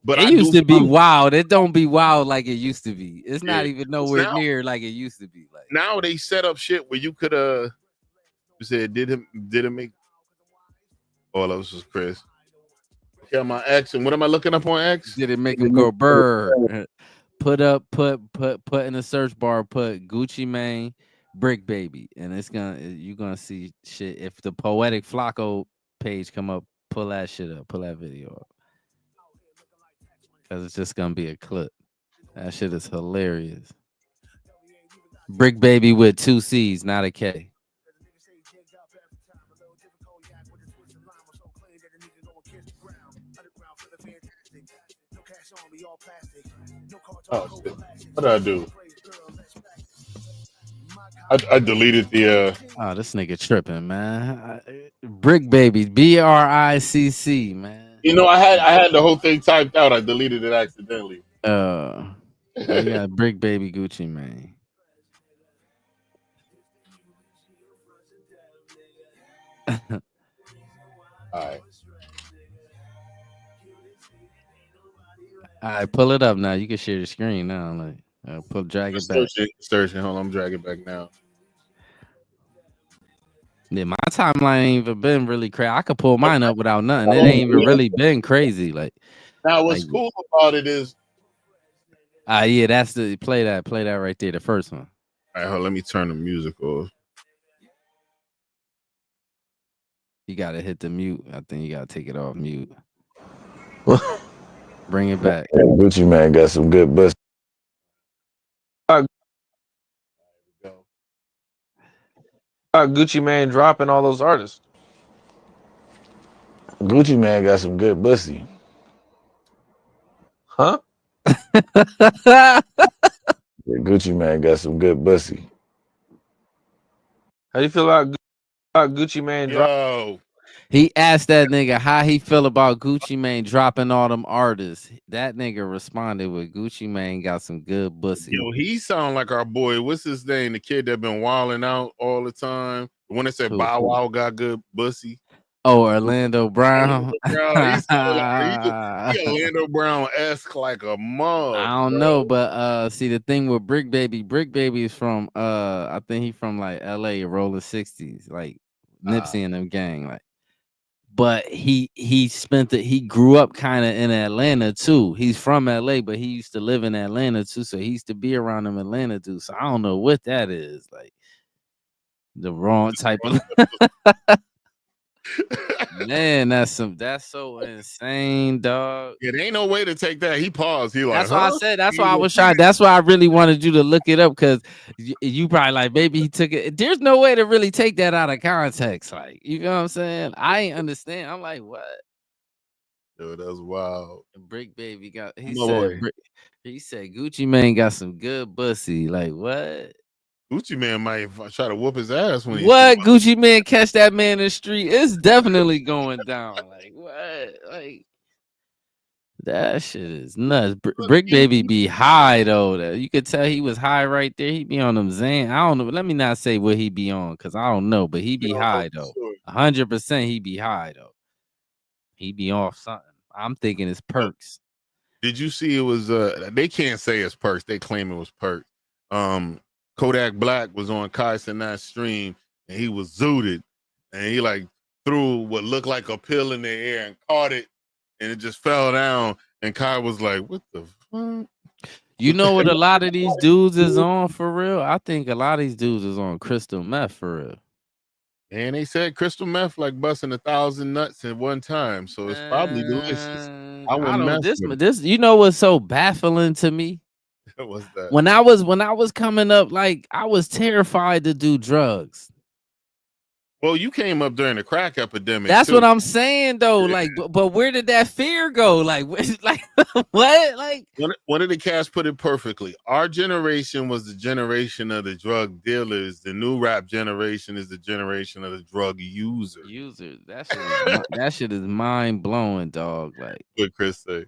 But it used to be wild. It don't be wild like it used to be. It's not even nowhere near like it used to be. Like now they set up shit where you could you said did it make oh that was just Chris. Okay, my X and what am I looking up on X? Did it make him go burr? Put in the search bar, put Gucci Mane, Brick Baby, and you're gonna see shit. If the Poetic Flacco page come up, pull that shit up, pull that video up. Cause it's just gonna be a clip. That shit is hilarious. Brick Baby with 2 C's, not a K. Oh, shit. What did I do? I deleted the. Oh, this nigga tripping, man. Brick Baby, BRICC, man. I had the whole thing typed out. I deleted it accidentally. I got Brick Baby Gucci Mane. All right, pull it up now. You can share the screen now. Like, drag it back. Searching. Hold on, I'm dragging back now. Yeah, my timeline ain't even been really crazy. I could pull mine up without nothing. It ain't even really been crazy. Like now, what's cool about it is, yeah, that's the play that right there, the first one. All right, hold on, let me turn the music off. You gotta hit the mute. I think you gotta take it off mute. Bring it back. Yeah, Gucci Mane got some good bust. Gucci Mane dropping all those artists. Gucci Mane got some good pussy. Huh? Yeah, Gucci Mane got some good pussy. How do you feel about Gucci Mane dropping? He asked that nigga how he feel about Gucci Mane dropping all them artists. That nigga responded with Gucci Mane got some good pussy. Yo, he sound like our boy. What's his name? The kid that been wilding out all the time. The one that said Bow Wow got good pussy. Oh, Orlando Brown. He Orlando Brown-esque like a mug. I don't know, but see the thing with Brick Baby is from I think he from like LA, Rolling 60s, like Nipsey and them gang, like. But he grew up kind of in Atlanta too. He's from LA, but he used to live in Atlanta too. So he used to be around them Atlanta dudes. So I don't know what that is. Like the wrong type of man, that's so insane, dog. Yeah, there ain't no way to take that. He paused. He like, that's why I said. That's why I was trying. That's why I really wanted you to look it up because you probably like, maybe he took it. There's no way to really take that out of context. Like, you know what I'm saying? I ain't understand. I'm like, what? Yo, that's wild. Brick Baby got. He said Gucci Mane got some good pussy. Like what? Gucci Mane might try to whoop his ass when Gucci Mane catch that man in the street. It's definitely going down. Like what? Like that shit is nuts. Brick Baby be high though. You could tell he was high right there. He be on them Zan. I don't know. Let me not say what he be on because I don't know. But he be high though. 100% he be high though. He be off something. I'm thinking it's perks. Did you see it was they can't say it's perks, they claim it was perks. Kodak Black was on Kai Cenat's stream and he was zooted and he like threw what looked like a pill in the air and caught it and it just fell down and Kai was like, what the fuck? You know what a lot of these dudes is on for real? I think a lot of these dudes is on crystal meth for real. And they said crystal meth like busting 1,000 nuts at one time, so it's probably delicious. I wouldn't mess with this. You know what's so baffling to me? What's that? When I was coming up, like I was terrified to do drugs. Well, you came up during the crack epidemic. That's too. what I'm saying, though. Yeah. Like, but where did that fear go? Like what? Like one of the cats put it perfectly. Our generation was the generation of the drug dealers. The new rap generation is the generation of the drug users. That shit is mind blowing, dog. Like what Chris say?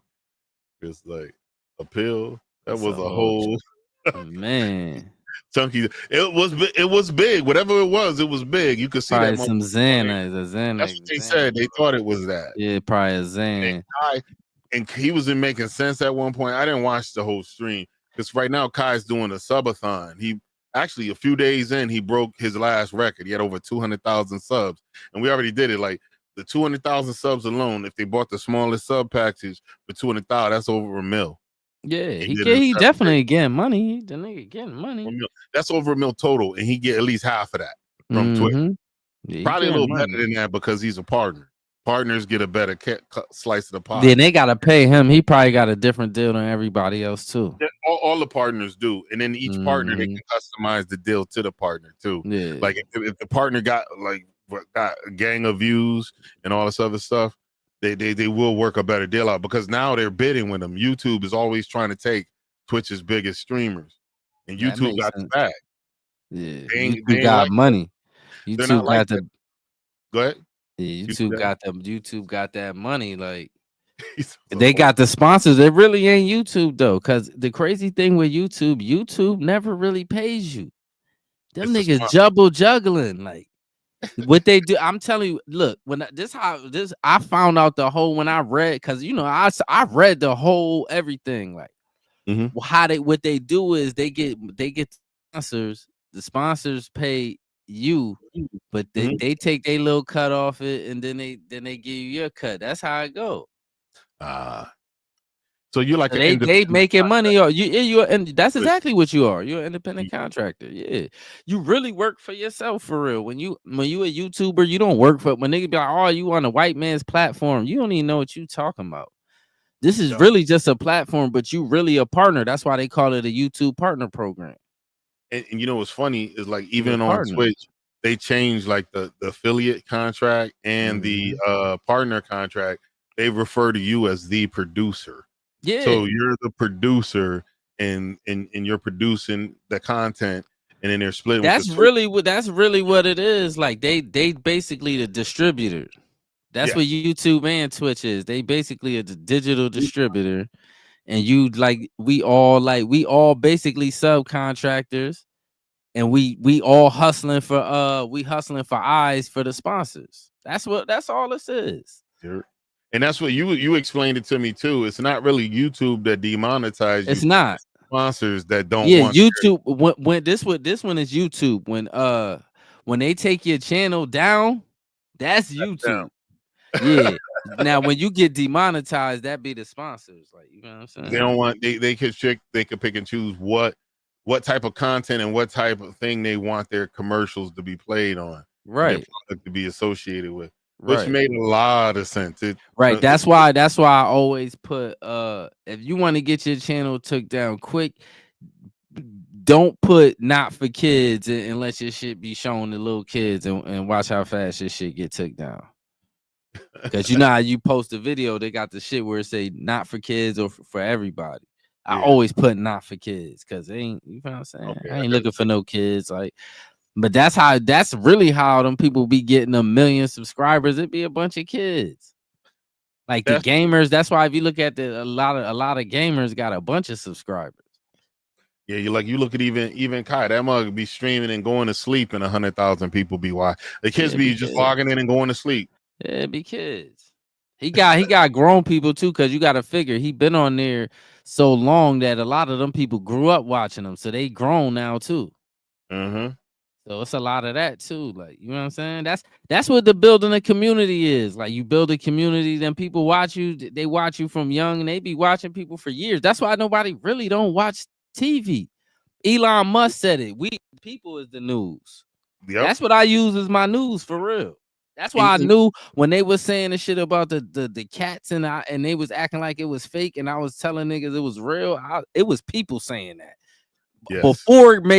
Chris like a pill. That was a whole man. Chunky. It was big. Whatever it was big. You could see probably that some Xanax. That's what they said. They thought it was that. Yeah, probably a Xan. And he wasn't making sense at one point. I didn't watch the whole stream because right now Kai's doing a subathon. He actually a few days in he broke his last record. He had over 200,000 subs, and we already did it. Like the 200,000 subs alone, if they bought the smallest sub package for 200,000, that's over $1 million. Yeah, he definitely getting money. The nigga getting money. That's over $1 million total, and he get at least half of that from Twitch. Yeah, probably a little better than that because he's a partner. Partners get a better slice of the pie. Then they gotta pay him. He probably got a different deal than everybody else too. All the partners do, and then each partner they can customize the deal to the partner too. Yeah. Like if the partner got a gang of views and all this other stuff, they will work a better deal out because now they're bidding with them. YouTube is always trying to take Twitch's biggest streamers, and YouTube got the bag. Yeah, YouTube got money. YouTube got the. Go ahead. Yeah, YouTube got that money. Like they got the sponsors. It really ain't YouTube though, because the crazy thing with YouTube never really pays you. Them niggas juggling like. What they do, I'm telling you. Look, when I found out the whole when I read because I read the whole everything like what they do is they get sponsors. The sponsors pay you, but they take their little cut off it, and then they give you your cut. That's how it go. So you're like they making money, or and that's exactly what you are. You're an independent contractor. Yeah, you really work for yourself for real. When you a YouTuber, you don't work for. When niggas be like, "Oh, you on a white man's platform," you don't even know what you talking about. This is really just a platform, but you really a partner. That's why they call it a YouTube partner program. And you know what's funny is like even on Twitch, they changed like the affiliate contract and the partner contract. They refer to you as the producer. Yeah. So you're the producer and you're producing the content and then they're splitting. That's really what it is. Like they basically the distributor. That's what YouTube and Twitch is. They basically are the digital distributor. And we all basically subcontractors, and we all hustling for eyes for the sponsors. That's all this is. And that's what you explained it to me too. It's not really YouTube that demonetizes you. It's not sponsors that don't want YouTube. When this one is YouTube. When they take your channel down, that's YouTube. Yeah. Now when you get demonetized, that be the sponsors. Like, you know what I'm saying? They don't want they could pick and choose what type of content and what type of thing they want their commercials to be played on. Right. To be associated with. Which made a lot of sense. That's why I always put if you want to get your channel took down quick, don't put not for kids and let your shit be shown to little kids and watch how fast your shit get took down. Because you know how you post a video, they got the shit where it say not for kids or for everybody. I always put not for kids because they ain't, you know what I'm saying? Okay, I ain't looking for no kids. Like, but that's really how them people be getting 1 million subscribers. It be a bunch of kids. Like the gamers. That's why if you look at a lot of gamers got a bunch of subscribers. Yeah, you look at even Kai, that mug be streaming and going to sleep, and 100,000 people be watching. The kids be just logging in and going to sleep. Yeah, it be kids. He got grown people too, because you got to figure he been on there so long that a lot of them people grew up watching him, so they grown now too. Mm-hmm. So it's a lot of that too. Like, you know what I'm saying? That's what the building a community is. Like, you build a community, then people watch you. They watch you from young, and they be watching people for years. That's why nobody really don't watch TV. Elon Musk said it. We people is the news. Yep. That's what I use as my news for real. That's why I knew when they was saying the shit about the cats and they was acting like it was fake, and I was telling niggas it was real. It was people saying that. Yes.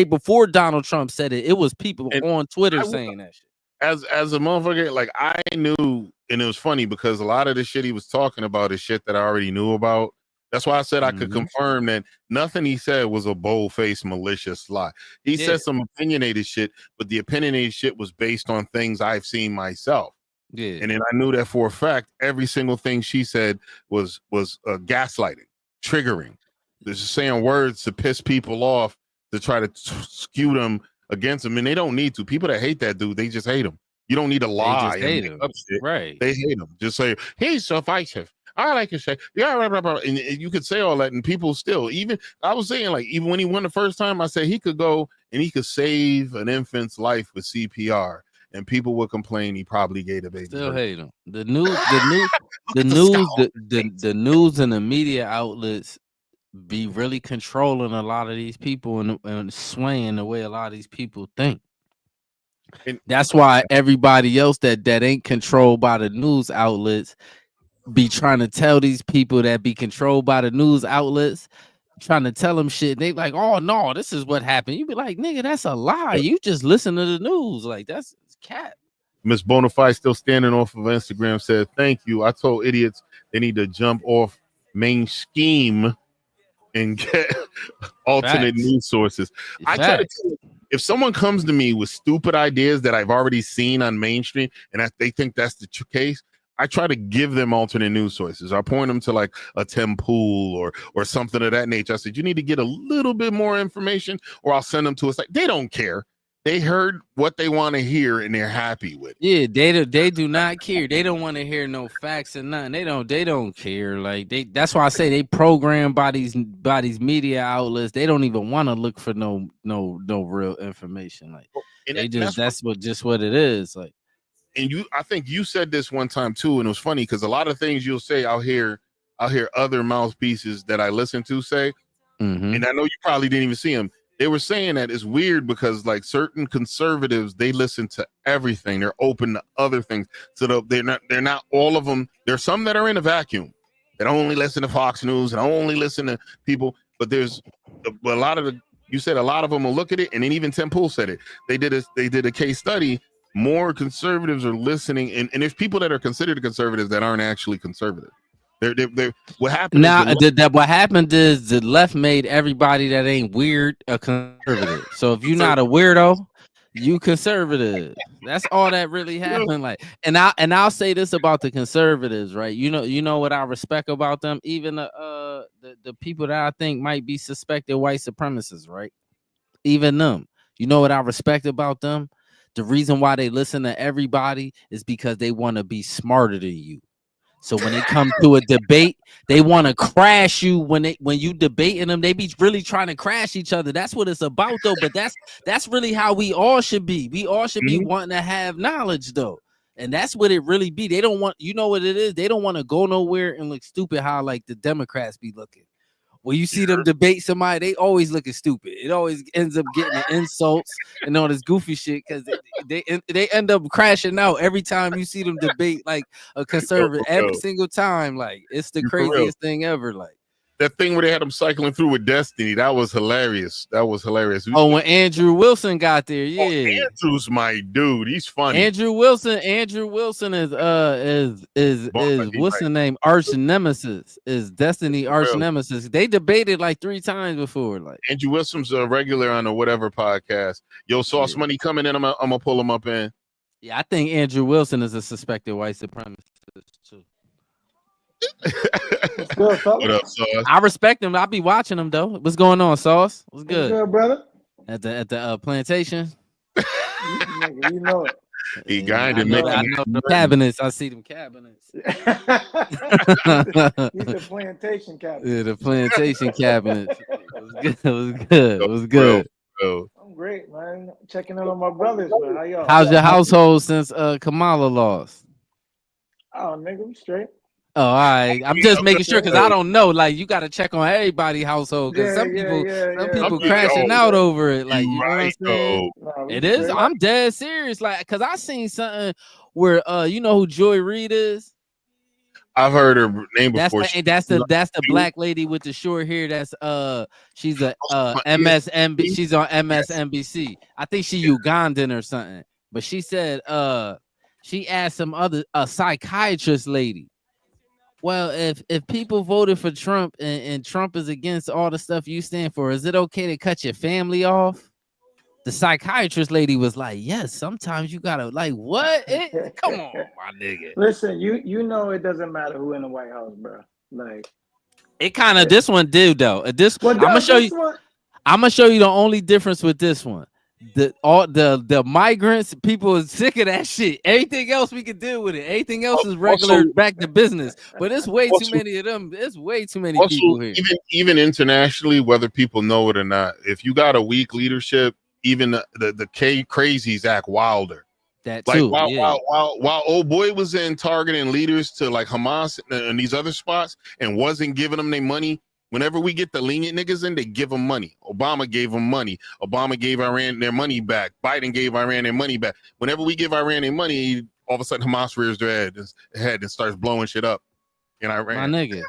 Before Donald Trump said it, it was people on Twitter saying that shit. As a motherfucker, like, I knew, and it was funny because a lot of the shit he was talking about is shit that I already knew about. That's why I said I could confirm that nothing he said was a bold-faced malicious lie. He said some opinionated shit, but the opinionated shit was based on things I've seen myself. Yeah. And then I knew that for a fact, every single thing she said was gaslighting, triggering. They're just saying words to piss people off, to try to skew them against them. And they don't need to. People that hate that dude, they just hate him. You don't need to lie and make up shit. Right. They hate him. Just say, he's divisive. I like to say, yeah, blah, blah, blah. And you could say all that, and people still, even, I was saying, like, even when he won the first time, I said he could go and he could save an infant's life with CPR, and people would complain he probably gave the baby. Still hate him. The news and the media outlets be really controlling a lot of these people and swaying the way a lot of these people think. And that's why everybody else that ain't controlled by the news outlets be trying to tell these people that be controlled by the news outlets, trying to tell them shit. They like, oh no, this is what happened. You be like, nigga, that's a lie. You just listen to the news. Like, that's cat. Miss Bonafide still standing off of Instagram said, thank you. I told idiots they need to jump off main scheme and get alternate news sources. I try to tell you, if someone comes to me with stupid ideas that I've already seen on mainstream and they think that's the case, I try to give them alternate news sources. I point them to like a Tim Pool or something of that nature. I said, you need to get a little bit more information, or I'll send them to a site. They don't care. They heard what they want to hear and they're happy with it. Yeah, they do not care. They don't want to hear no facts and nothing. They don't care. Like, that's why I say they program by these media outlets. They don't even want to look for no real information. Like, that's what it is. Like, and I think you said this one time too, and it was funny because a lot of things you'll say, I'll hear other mouthpieces that I listen to say, and I know you probably didn't even see them. They were saying that it's weird because, like, certain conservatives, they listen to everything. They're open to other things. So they're not all of them. There's some that are in a vacuum that only listen to Fox News and only listen to people. But there's a lot of you said a lot of them will look at it, and then even Tim Pool said it. They did a case study. More conservatives are listening, and there's people that are considered conservatives that aren't actually conservative. What happened now? What happened is the left made everybody that ain't weird a conservative. So if you're not a weirdo, you conservative. That's all that really happened. Like, and I'll say this about the conservatives, right? You know what I respect about them, even the people that I think might be suspected white supremacists, right? Even them. You know what I respect about them? The reason why they listen to everybody is because they want to be smarter than you. So when they come to a debate, they want to crash you. When you debating them, they be really trying to crash each other. That's what it's about, though. But that's really how we all should be. We all should be wanting to have knowledge, though. And that's what it really be. They don't want, you know what it is? They don't want to go nowhere and look stupid how like the Democrats be looking. When you see them debate somebody, they always looking stupid. It always ends up getting insults and all this goofy shit because they end up crashing out every time you see them debate like a conservative. Every single time, like, it's the craziest thing ever. Like, that thing where they had them cycling through with Destiny, that was hilarious. Oh, when Andrew Wilson got there, yeah. Oh, Andrew's my dude. He's funny. Andrew Wilson is what's the name? Arch nemesis is Destiny arch nemesis. They debated like 3 times before. Like, Andrew Wilson's a regular on a whatever podcast. Yo, Sauce Money coming in. I'm gonna pull him up in. Yeah, I think Andrew Wilson is a suspected white supremacist too. What's good, fella? What up, Sauce? I respect him. I'll be watching him though. What's going on, Sauce? What's good? What's good, brother? At the plantation. You know it. He got I know the cabinets. I see them cabinets. These the plantation cabinets. Yeah, the plantation cabinets. It was good. It was good. Bro. I'm great, man. Checking in on my brothers, man. How y'all? How's your household since Kamala lost? Oh, nigga, we straight. Oh, all right. I'm just making sure because I don't know. Like, you got to check on everybody's household because some people crashing out over it. Like, you know what I'm saying? Nah, It is. straight. I'm dead serious. Like, because I seen something where you know who Joy Reid is? I've heard her name That's before. that's the black lady with the short hair. That's she's a MSNBC. She's on MSNBC. I think she Ugandan or something. But she said she asked a psychiatrist lady. Well, if people voted for Trump and Trump is against all the stuff you stand for, is it okay to cut your family off? The psychiatrist lady was like, yes, sometimes you gotta like what? Come on, my nigga. Listen, you know it doesn't matter who in the White House, bro. Like it kind of this one did though. I'm gonna show you the only difference with this one. The migrants, people are sick of that shit. Everything else we can deal with it. Everything else is regular back to business. But it's way too many of them. It's way too many people here. Even internationally, whether people know it or not, if you got a weak leadership, even the crazies act wilder. That like too. While old boy was in targeting leaders to like Hamas and these other spots and wasn't giving them their money. Whenever we get the lenient niggas in, they give them money. Obama gave them money. Obama gave Iran their money back. Biden gave Iran their money back. Whenever we give Iran their money, all of a sudden Hamas rears their head and starts blowing shit up in Iran. My nigga.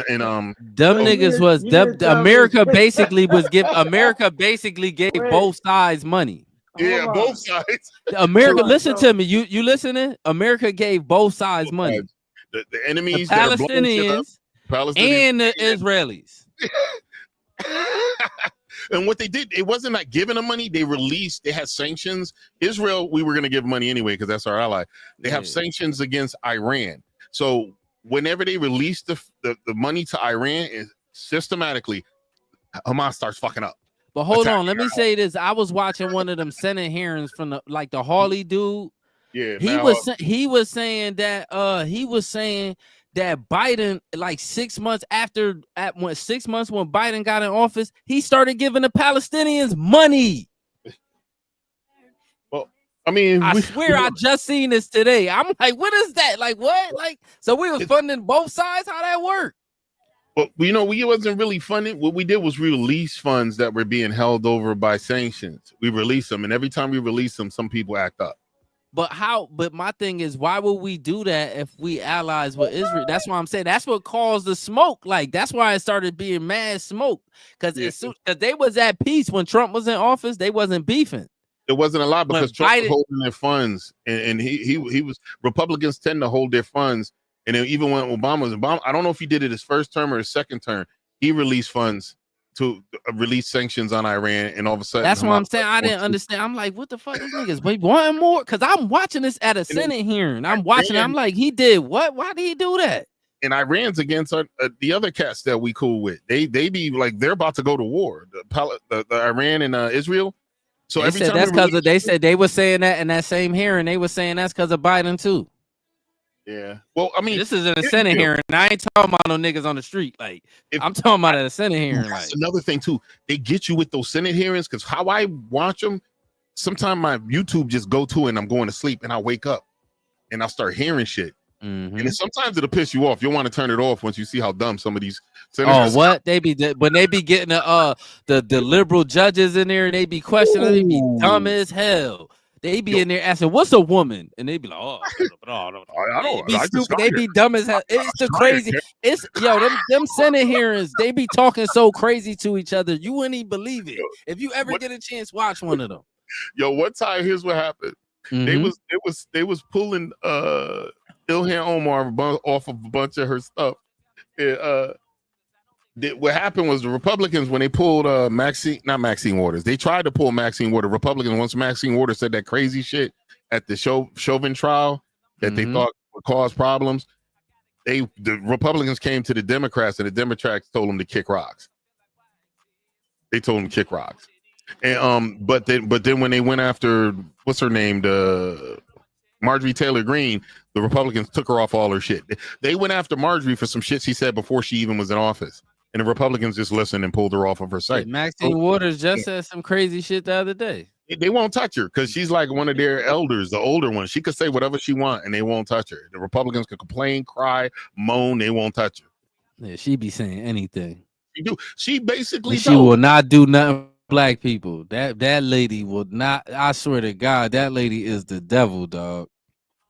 and dumb niggas was America basically gave both sides money. Yeah, both sides. America, listen to me. You listening? America gave both sides money. The enemies, the Palestinians and the Israelis. And what they did, it wasn't like giving them money. They had sanctions. Israel, we were going to give money anyway because that's our ally. They have sanctions against Iran. So whenever they release the money to Iran, systematically, Hamas starts fucking up. But hold on, let me say this. I was watching one of them Senate hearings from the Hawley dude. Yeah, he was saying that Biden, like 6 months when 6 months when Biden got in office, he started giving the Palestinians money. Well, I mean, I swear I just seen this today. I'm like, what is that? Like what? Like, so we was funding both sides? How that work? But we wasn't really funding. What we did was release funds that were being held over by sanctions. We released them, and every time we release them, some people act up. But my thing is, why would we do that if we allies with Israel? That's why I'm saying that's what caused the smoke. Like, that's why it started being mad smoke. Because they was at peace when Trump was in office. They wasn't beefing. It wasn't a lot because Trump was holding their funds, and he was. Republicans tend to hold their funds, and then even when Obama, I don't know if he did it his first term or his second term, he released funds to release sanctions on Iran, and all of a sudden that's what I'm saying. I didn't understand. I'm like, what the fuck, these niggas? Wait, wanting more? Because I'm watching this at a Senate hearing. I'm watching. I'm like, he did what? Why did he do that? And Iran's against the other cats that we cool with. They be like they're about to go to war. The Iran and Israel. So every time that's because they said they were saying that in that same hearing. They were saying that's because of Biden too. Yeah. Well, I mean, this is in a Senate hearing. I ain't talking about no niggas on the street. Like, I'm talking about at a Senate hearing. That's another thing too. They get you with those Senate hearings because how I watch them, sometimes my YouTube just go to it and I'm going to sleep and I wake up and I'll start hearing shit. Mm-hmm. And sometimes it'll piss you off. You'll want to turn it off once you see how dumb some of these senators. Oh, what they be when they be getting the liberal judges in there and they be questioning. They be dumb as hell. They be in there asking, "What's a woman?" And they be like, "Oh, I don't." They be stupid. They be dumb as hell. It's the crazy. It's them Senate hearings. They be talking so crazy to each other. You wouldn't even believe it. If you ever get a chance, watch one of them. Yo, one time, here's what happened. Mm-hmm. They was pulling Ilhan Omar off of a bunch of her stuff. What happened was the Republicans, when they pulled not Maxine Waters, they tried to pull Maxine Waters. Republicans, once Maxine Waters said that crazy shit at the Chauvin trial that they thought would cause problems, the Republicans came to the Democrats and the Democrats told them to kick rocks. They told them to kick rocks. And but then when they went after what's her name, the Marjorie Taylor Greene, the Republicans took her off all her shit. They went after Marjorie for some shit she said before she even was in office. And the Republicans just listened and pulled her off of her site. Maxine Waters just said some crazy shit the other day. They won't touch her because she's like one of their elders, the older one. She could say whatever she wants and they won't touch her. The Republicans can complain, cry, moan, they won't touch her. Yeah, she be saying anything. She basically she will not do nothing for black people. That lady will not. I swear to God, that lady is the devil, dog.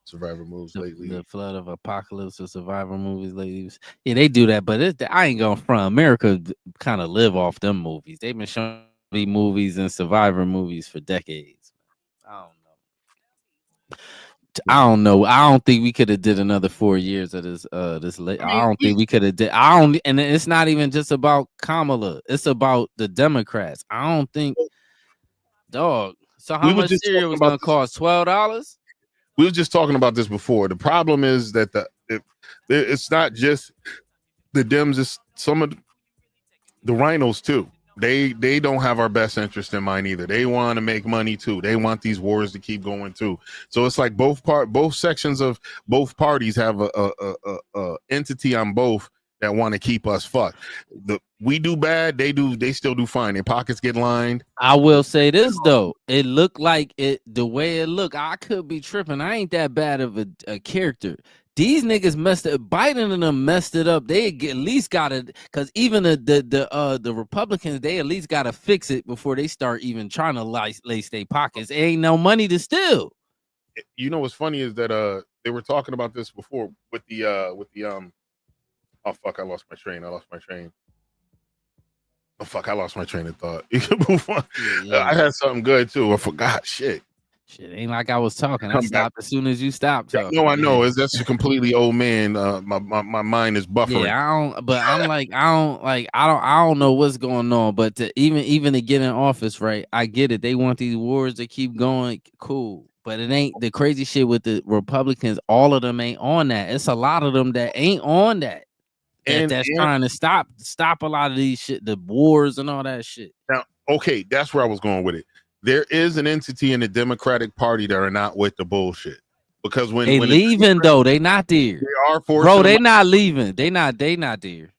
Survivor movies lately. The flood of apocalypse of Survivor movies lately. Yeah, they do that, but I ain't going from America kind of live off them movies. They've been showing movies and Survivor movies for decades. I don't know. I don't think we could have did another 4 years of this. I don't think we could have did. And it's not even just about Kamala. It's about the Democrats. I don't think, dog. So how much cereal was gonna cost? $12? We were just talking about this before. The problem is that it's not just the Dems, it's some of the rhinos too. They don't have our best interest in mind either. They want to make money too. They want these wars to keep going too. So it's like both sections of both parties have a entity on both that want to keep us fucked. We do bad, they still do fine. Their pockets get lined. I will say this though, it looked like the way it looked. I could be tripping. I ain't that bad of a character. These niggas messed up. Biden and them messed it up. They at least got it, because even the Republicans, they at least got to fix it before they start even trying to lace their pockets. There ain't no money to steal. You know what's funny is that they were talking about this before with the oh fuck, I lost my train. Oh fuck, I lost my train of thought. You can move on. Yeah. I had something good too. I forgot. Shit, ain't like I was talking. I stopped as soon as you stopped talking. No, I know. That's a completely old man. My mind is buffering. Yeah, I don't know what's going on. But to even to get in office, right? I get it. They want these wars to keep going. Cool. But it ain't the crazy shit with the Republicans. All of them ain't on that. It's a lot of them that ain't on that. That's trying to stop a lot of these shit, the wars and all that shit. Now, okay, that's where I was going with it. There is an entity in the Democratic Party that are not with the bullshit, because when leaving though, they not there. They are forcing. Bro, they not leaving. They not there.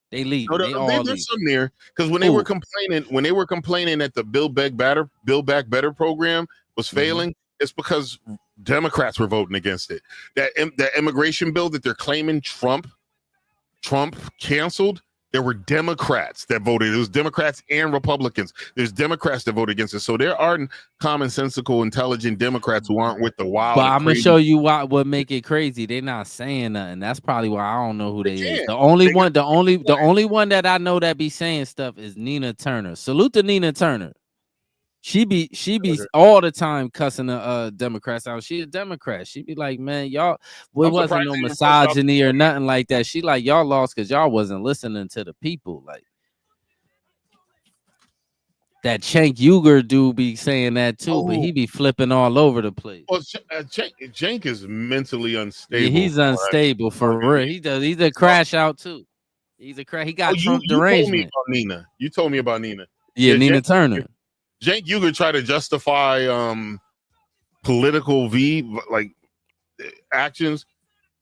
They leaving. No, there's some there, because when they were complaining that the Build Back Better program was failing, it's because Democrats were voting against it. That immigration bill that they're claiming Trump canceled, there were Democrats that voted. It was Democrats and Republicans. There's Democrats that voted against it. So there are commonsensical, intelligent Democrats who aren't with the wild. But I'm gonna show you what make it crazy. They're not saying nothing. That's probably why I don't know who they is. The only one that I know that be saying stuff is Nina Turner. Salute to Nina Turner. She be all the time cussing the Democrats out. She a Democrat. She be like, man, y'all, wasn't no misogyny or nothing like that. She like, y'all lost because y'all wasn't listening to the people. Like that Cenk Uygur dude be saying that too, but he be flipping all over the place. Well, Cenk is mentally unstable. Yeah, he's unstable for real. He's a crash out too. He's a crash. He got Trump derangement. You told me about Nina. Yeah, Nina Turner. Cenk Uygur tried to justify political actions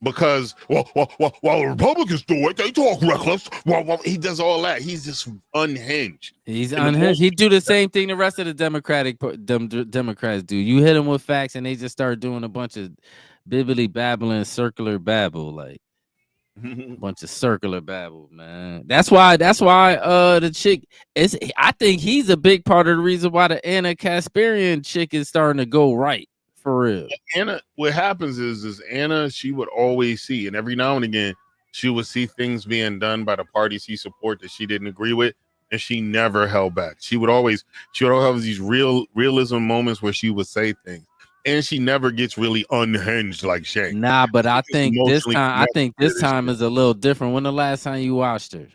because while the Republicans do it, they talk reckless. Well, he does all that. He's just unhinged. He's unhinged. He do the same thing the rest of the Democrats do. You hit them with facts, and they just start doing a bunch of bibbly babbling, circular babble, like. Bunch of circular babble, man. That's why the chick is. I think he's a big part of the reason why the Anna Kasparian chick is starting to go right for real. Anna, what happens is Anna, she would always see, and every now and again she would see things being done by the parties she support that she didn't agree with, and she never held back. She would always have these realism moments where she would say things. And she never gets really unhinged like Cenk. Nah, but I think this time is a little different. When the last time you watched her?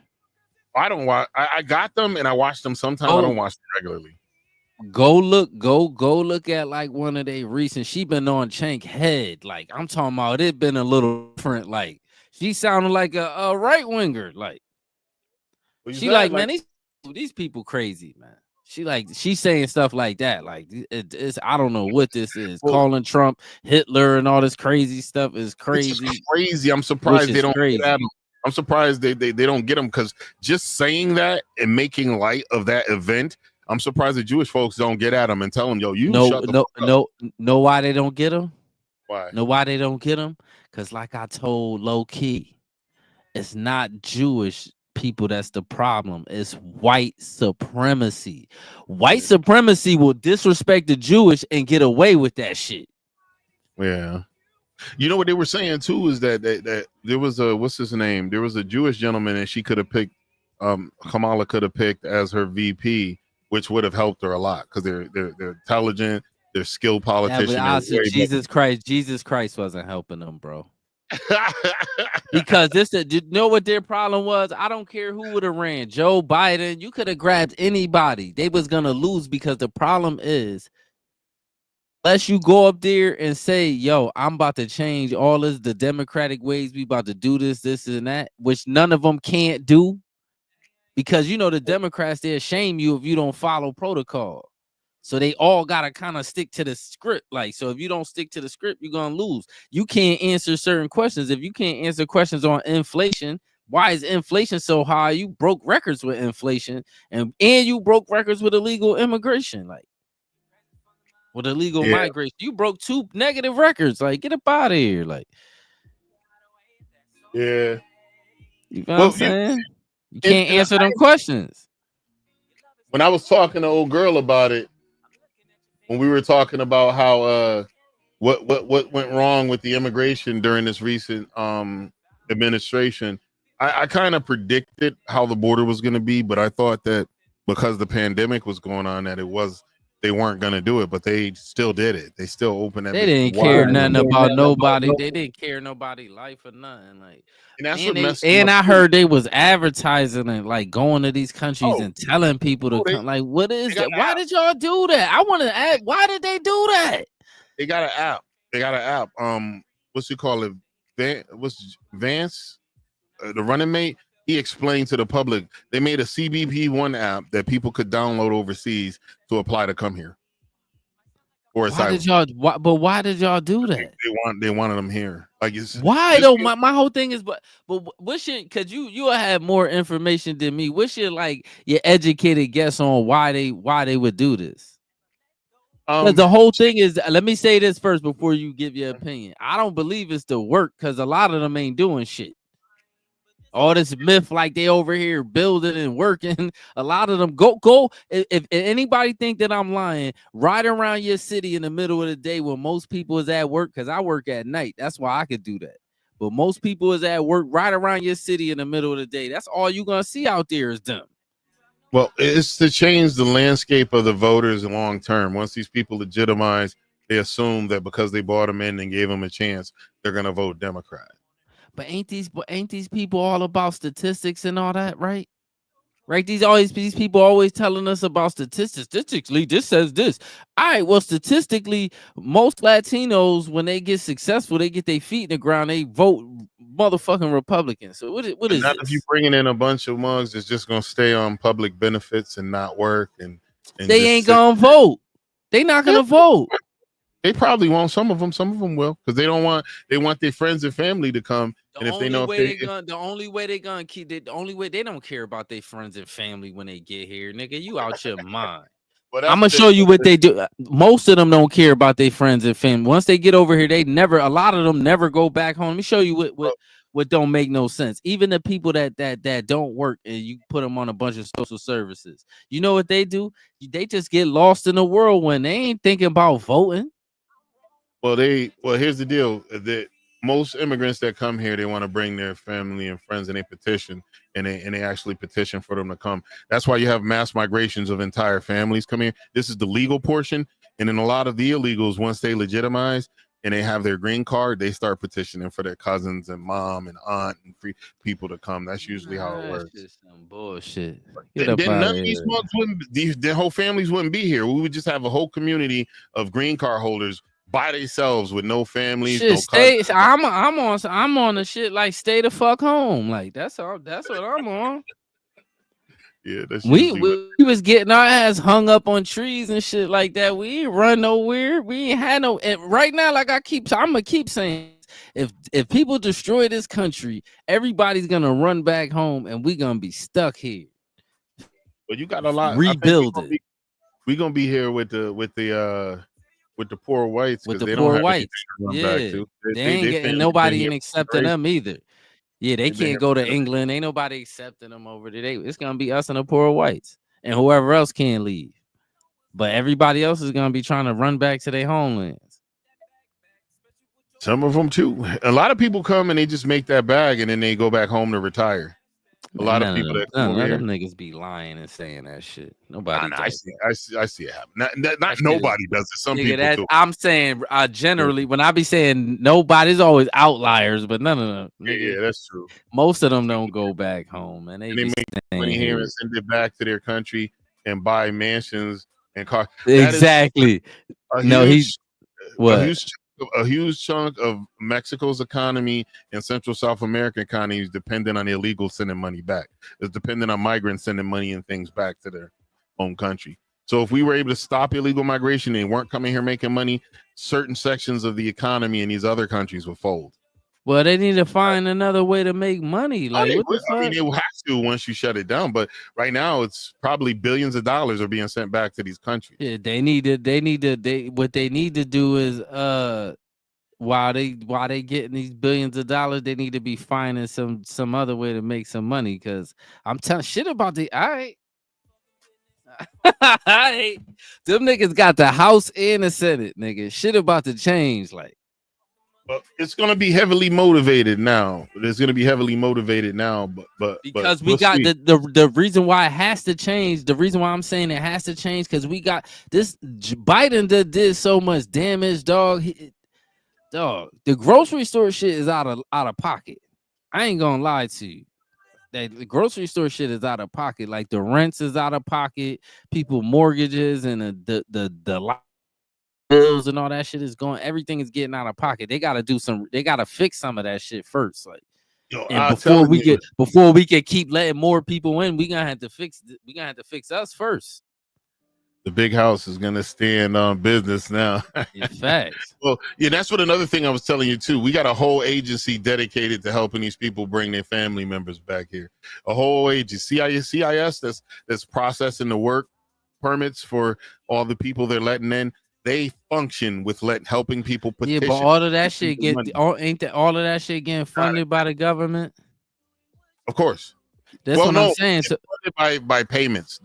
I don't watch. I got them and I watch them sometimes. I don't watch them regularly. Go look at like one of they recent. She been on Cenk head. Like I'm talking about, it been a little different. Like she sounded like a right winger. Like she like, man, these people crazy, man. She's saying stuff like that. Like it's I don't know what this is. Calling Trump Hitler and all this crazy stuff is crazy. Crazy. I'm surprised they don't get at him. I'm surprised they don't get him, because just saying that and making light of that event, I'm surprised the Jewish folks don't get at him and tell him, yo, shut the fuck up. No, why they don't get him? Why? No, why they don't get him? Because like I told Low Key, it's not Jewish people that's the problem. It's white supremacy. White supremacy will disrespect the Jewish and get away with that shit. Yeah. You know what they were saying too is that there was a, what's his name? There was a Jewish gentleman, and she could have picked Kamala could have picked as her VP, which would have helped her a lot, because they're intelligent, they're skilled politicians. Yeah, Jesus Christ wasn't helping them, bro. Because you know what their problem was? I don't care who would have ran. Joe Biden, you could have grabbed anybody. They was gonna lose, because the problem is, unless you go up there and say, yo, I'm about to change all this, the democratic ways, we about to do this and that, which none of them can't do, because you know the Democrats, they'll shame you if you don't follow protocol. So they all gotta kind of stick to the script. Like, so if you don't stick to the script, you're gonna lose. You can't answer certain questions. If you can't answer questions on inflation, why is inflation so high? You broke records with inflation, and you broke records with illegal immigration. Like, with illegal migration, you broke 2 negative records. Like, get up out of here. Like, yeah, you know what I'm saying? You can't answer them questions. When I was talking to old girl about it, when we were talking about how what went wrong with the immigration during this recent administration, I kind of predicted how the border was going to be, but I thought that because the pandemic was going on, that they weren't going to do it, but they still did it. They still opened that. They didn't care nothing about nobody. They didn't care nobody life or nothing. Like, and that's what messed and I heard they was advertising and like going to these countries and telling people to come. Like, what is that? Why did y'all do that? I want to ask, why did they do that? They got an app. What's you call it? Vance, the running mate? He explained to the public, they made a CBP1 app that people could download overseas to apply to come here. Or why did y'all do that? They wanted them here. Like, why though? My whole thing is, but what should, because you have more information than me. What should like your educated guess on why they would do this? Because the whole thing is, let me say this first before you give your opinion. I don't believe it's the work, because a lot of them ain't doing shit. All this myth, like they over here building and working. A lot of them go. If anybody think that I'm lying, ride around your city in the middle of the day when most people is at work, because I work at night. That's why I could do that. But most people is at work. Right around your city in the middle of the day. That's all you're gonna see out there is them. Well, it's to change the landscape of the voters long term. Once these people legitimize, they assume that because they brought them in and gave them a chance, they're gonna vote Democrat. But ain't these people all about statistics and all that, right? Right? These people always telling us about statistics. Statistically, this says this. All right, well, statistically, most Latinos, when they get successful, they get their feet in the ground, they vote motherfucking Republican. So what is not this? If you bringing in a bunch of mugs that's just gonna stay on public benefits and not work, and they ain't gonna vote. They not gonna vote. They probably won't. Some of them will, because they want their friends and family to come. And if they know the only way they gonna keep it, the only way they don't care about their friends and family when they get here, nigga, you out your mind. But I'm gonna show you what they do. Most of them don't care about their friends and family. Once they get over here, a lot of them never go back home. Let me show you what don't make no sense. Even the people that don't work and you put them on a bunch of social services, you know what they do? They just get lost in the whirlwind. They ain't thinking about voting. Well, here's the deal. That most immigrants that come here, they want to bring their family and friends, and they petition, and they actually petition for them to come. That's why you have mass migrations of entire families coming here. This is the legal portion, and then a lot of the illegals, once they legitimize and they have their green card, they start petitioning for their cousins and mom and aunt and free people to come. That's usually how it works. That's some bullshit. Then none of these folks their whole families wouldn't be here. We would just have a whole community of green card holders by themselves with no families. Shit, I'm on the shit like stay the fuck home. Like that's what I'm on. Yeah, that's we usually was getting our ass hung up on trees and shit like that. We ain't run nowhere. We ain't had no. And right now, like I'm gonna keep saying, if people destroy this country, everybody's gonna run back home, and we gonna be stuck here. But you got a lot. Rebuild it. We're gonna be here with the poor whites with because the they don't poor have anything whites. to run Yeah, back to. they ain't getting nobody ain't accepting them either. Yeah, they can't go to England. Ain't nobody accepting them over there. It's gonna be us and the poor whites and whoever else can't leave. But everybody else is gonna be trying to run back to their homelands. Some of them too. A lot of people come and they just make that bag and then they go back home to retire. A lot of people that come over here, them niggas be lying and saying that shit. Nobody does. I see it happen. Not nobody does it. Some people do. I'm saying generally when I be saying nobody's always outliers, but none. Yeah, that's true. Most of them don't go back home, and they make money here and send it back to their country and buy mansions and cars. Exactly. A huge chunk of Mexico's economy and Central South American economy is dependent on illegal sending money back. It's dependent on migrants sending money and things back to their home country. So if we were able to stop illegal migration and they weren't coming here making money, certain sections of the economy in these other countries would fold. Well, they need to find another way to make money. Like, they will have to once you shut it down. But right now, it's probably billions of dollars are being sent back to these countries. Yeah, what they need to do is while they getting these billions of dollars, they need to be finding some other way to make some money. Cause I'm telling shit about the them niggas got the House and the Senate, nigga. Shit about to change, like. But it's going to be heavily motivated now. It's going to be heavily motivated now, but because we got the reason why it has to change. The reason why I'm saying it has to change because we got this. Biden did so much damage, dog. The grocery store shit is out of pocket. I ain't gonna lie to you. That the grocery store shit is out of pocket. Like the rents is out of pocket. People mortgages and the bills and all that shit is going. Everything is getting out of pocket. They gotta fix some of that shit first. Like, and before we can keep letting more people in, we gonna have to fix us first. The big house is gonna stand on business now. Facts. Well, yeah, that's what another thing I was telling you too. We got a whole agency dedicated to helping these people bring their family members back here. A whole agency, CIS that's processing the work permits for all the people they're letting in. They function with helping people petition. Yeah, but all of that shit all of that shit getting funded by the government? Of course. That's what I'm saying. So funded by payments.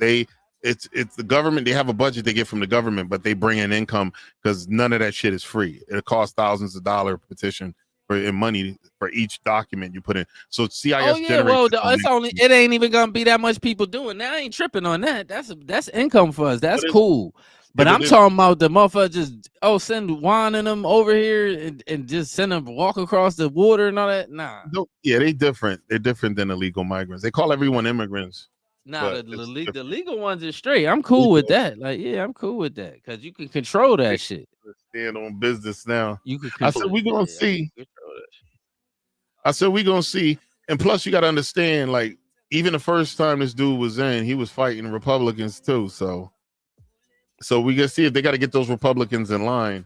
It's the government. They have a budget they get from the government, but they bring in income because none of that shit is free. It costs thousands of dollars petition in money for each document you put in. So CIS. Oh yeah, well, it ain't even gonna be that much people doing that. I ain't tripping on that. That's income for us. That's cool. But I'm talking about the motherfucker just send Juan and them over here and just send them walk across the water and all that. Nah. Yeah, they different. They're different than illegal migrants. They call everyone immigrants. Nah, the legal ones are straight. I'm cool with that. Like, yeah, I'm cool with that because you can control that shit. Stand on business now. You can. I said we're gonna see. I said we're gonna see, and plus you got to understand, like even the first time this dude was in, he was fighting Republicans too. So we gonna see if they got to get those Republicans in line.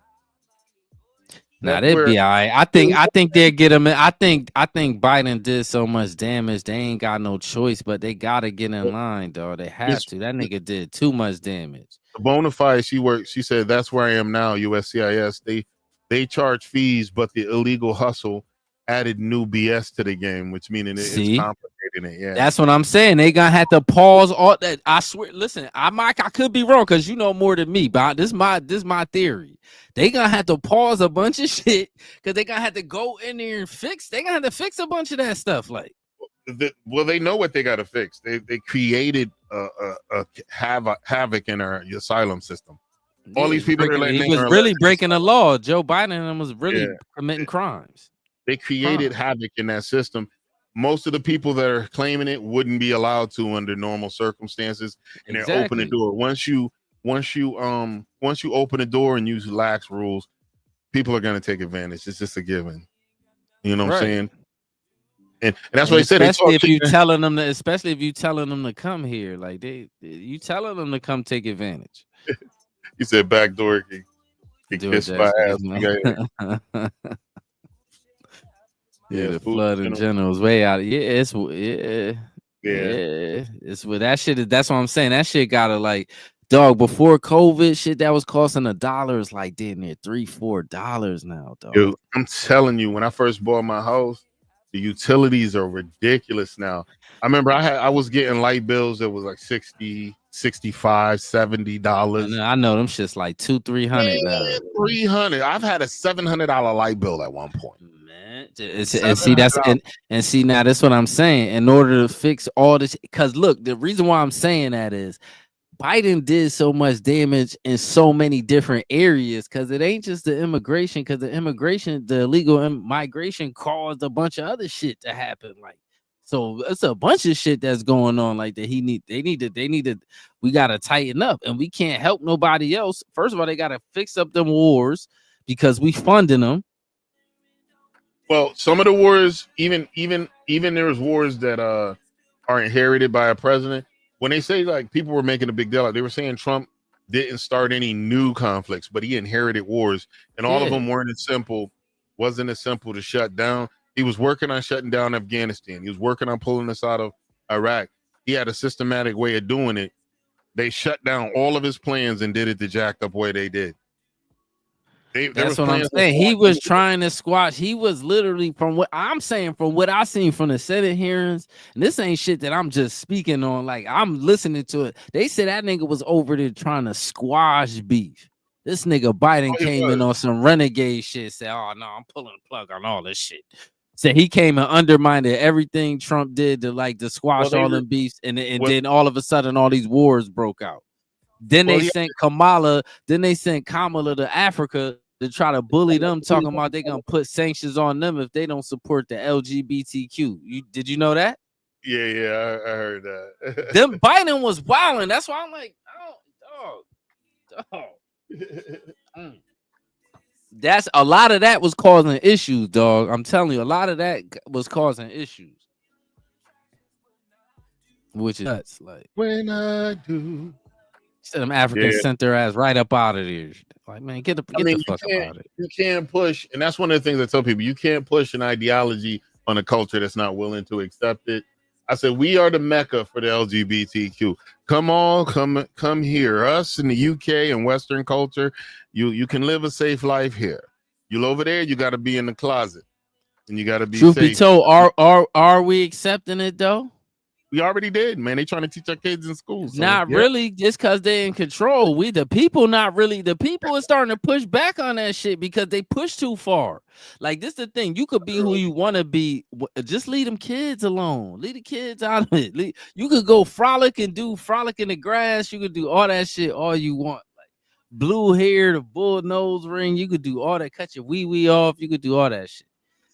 Nah, they'd be all right. I think they'll get them. I think Biden did so much damage. They ain't got no choice, but they gotta get in line, dog. They have to. That nigga did too much damage. Bonafide, she said that's where I am now. USCIS. They charge fees, but the illegal hustle added new BS to the game, which meaning it's complicating it. Yeah, that's what I'm saying. They gonna have to pause all that. I swear. Listen, I could be wrong because you know more than me, but this is my theory. They gonna have to pause a bunch of shit because they gonna have to go in there and fix. They gonna have to fix a bunch of that stuff. Like, well, they know what they got to fix. They created a havoc in our asylum system. All these people he was really breaking the law. Joe Biden was really committing crimes. They created havoc in that system. Most of the people that are claiming it wouldn't be allowed to under normal circumstances, and they're opening the door. Once you open the door and use lax rules, people are going to take advantage. It's just a given. You know what I'm saying? And that's what they said. Especially if you telling them to come here, like you telling them to come take advantage. He said backdoor can kiss my ass. Yeah, the flood in general is way out. It's with that shit. That's what I'm saying. That shit gotta like, dog. Before COVID, shit that was costing $1 is like damn near $3-4 now, dog. Dude, I'm telling you, when I first bought my house, the utilities are ridiculous now. I remember I was getting light bills that was like $60, $65, $70. I know them shit's like $200-300 now. $300. I've had a $700 light bill at one point. Man, and see now that's what I'm saying. In order to fix all this, because look, the reason why I'm saying that is Biden did so much damage in so many different areas, because it ain't just the immigration, because the illegal migration caused a bunch of other shit to happen. Like, so it's a bunch of shit that's going on like that. We gotta tighten up, and we can't help nobody else. First of all, they gotta fix up them wars because we funding them. Well, some of the wars, even there's wars that are inherited by a president. When they say like people were making a big deal, like they were saying Trump didn't start any new conflicts, but he inherited wars, and all of them wasn't as simple to shut down. He was working on shutting down Afghanistan. He was working on pulling us out of Iraq. He had a systematic way of doing it. They shut down all of his plans and did it the jacked up way they did. That's what I'm saying. He was trying to squash. He was literally, from what I'm saying, from what I seen from the Senate hearings, and this ain't shit that I'm just speaking on. Like, I'm listening to it. They said that nigga was over there trying to squash beef. This nigga Biden came in on some renegade shit. Said, "Oh no, I'm pulling the plug on all this shit." Said he came and undermined everything Trump did to squash all them beefs, and then all of a sudden all these wars broke out. Then they sent Kamala. Then they sent Kamala to Africa to try to bully them, talking about they gonna put sanctions on them if they don't support the LGBTQ. Did you know that? Yeah, I heard that. Them Biden was wilding. That's why I'm like, dog. That's a lot of that was causing issues, dog. I'm telling you, a lot of that was causing issues. Which is nuts. Like, when I do. Said them Africans sent their ass right up out of there. Like, man, get the fuck out of it. You can't push, and that's one of the things I tell people. You can't push an ideology on a culture that's not willing to accept it. I said, we are the Mecca for the LGBTQ. Come here. Us in the UK and Western culture, you can live a safe life here. You over there, you got to be in the closet, and you got to be Truth safe. be told, are we accepting it though? We already did, man. They trying to teach our kids in school. So, not really, just because they're in control. The people are starting to push back on that shit because they push too far. Like, this is the thing. You could be who you want to be. Just leave them kids alone. Leave the kids out of it. You could go frolic in the grass. You could do all that shit all you want. Like, blue hair, the bull nose ring. You could do all that. Cut your wee off. You could do all that shit.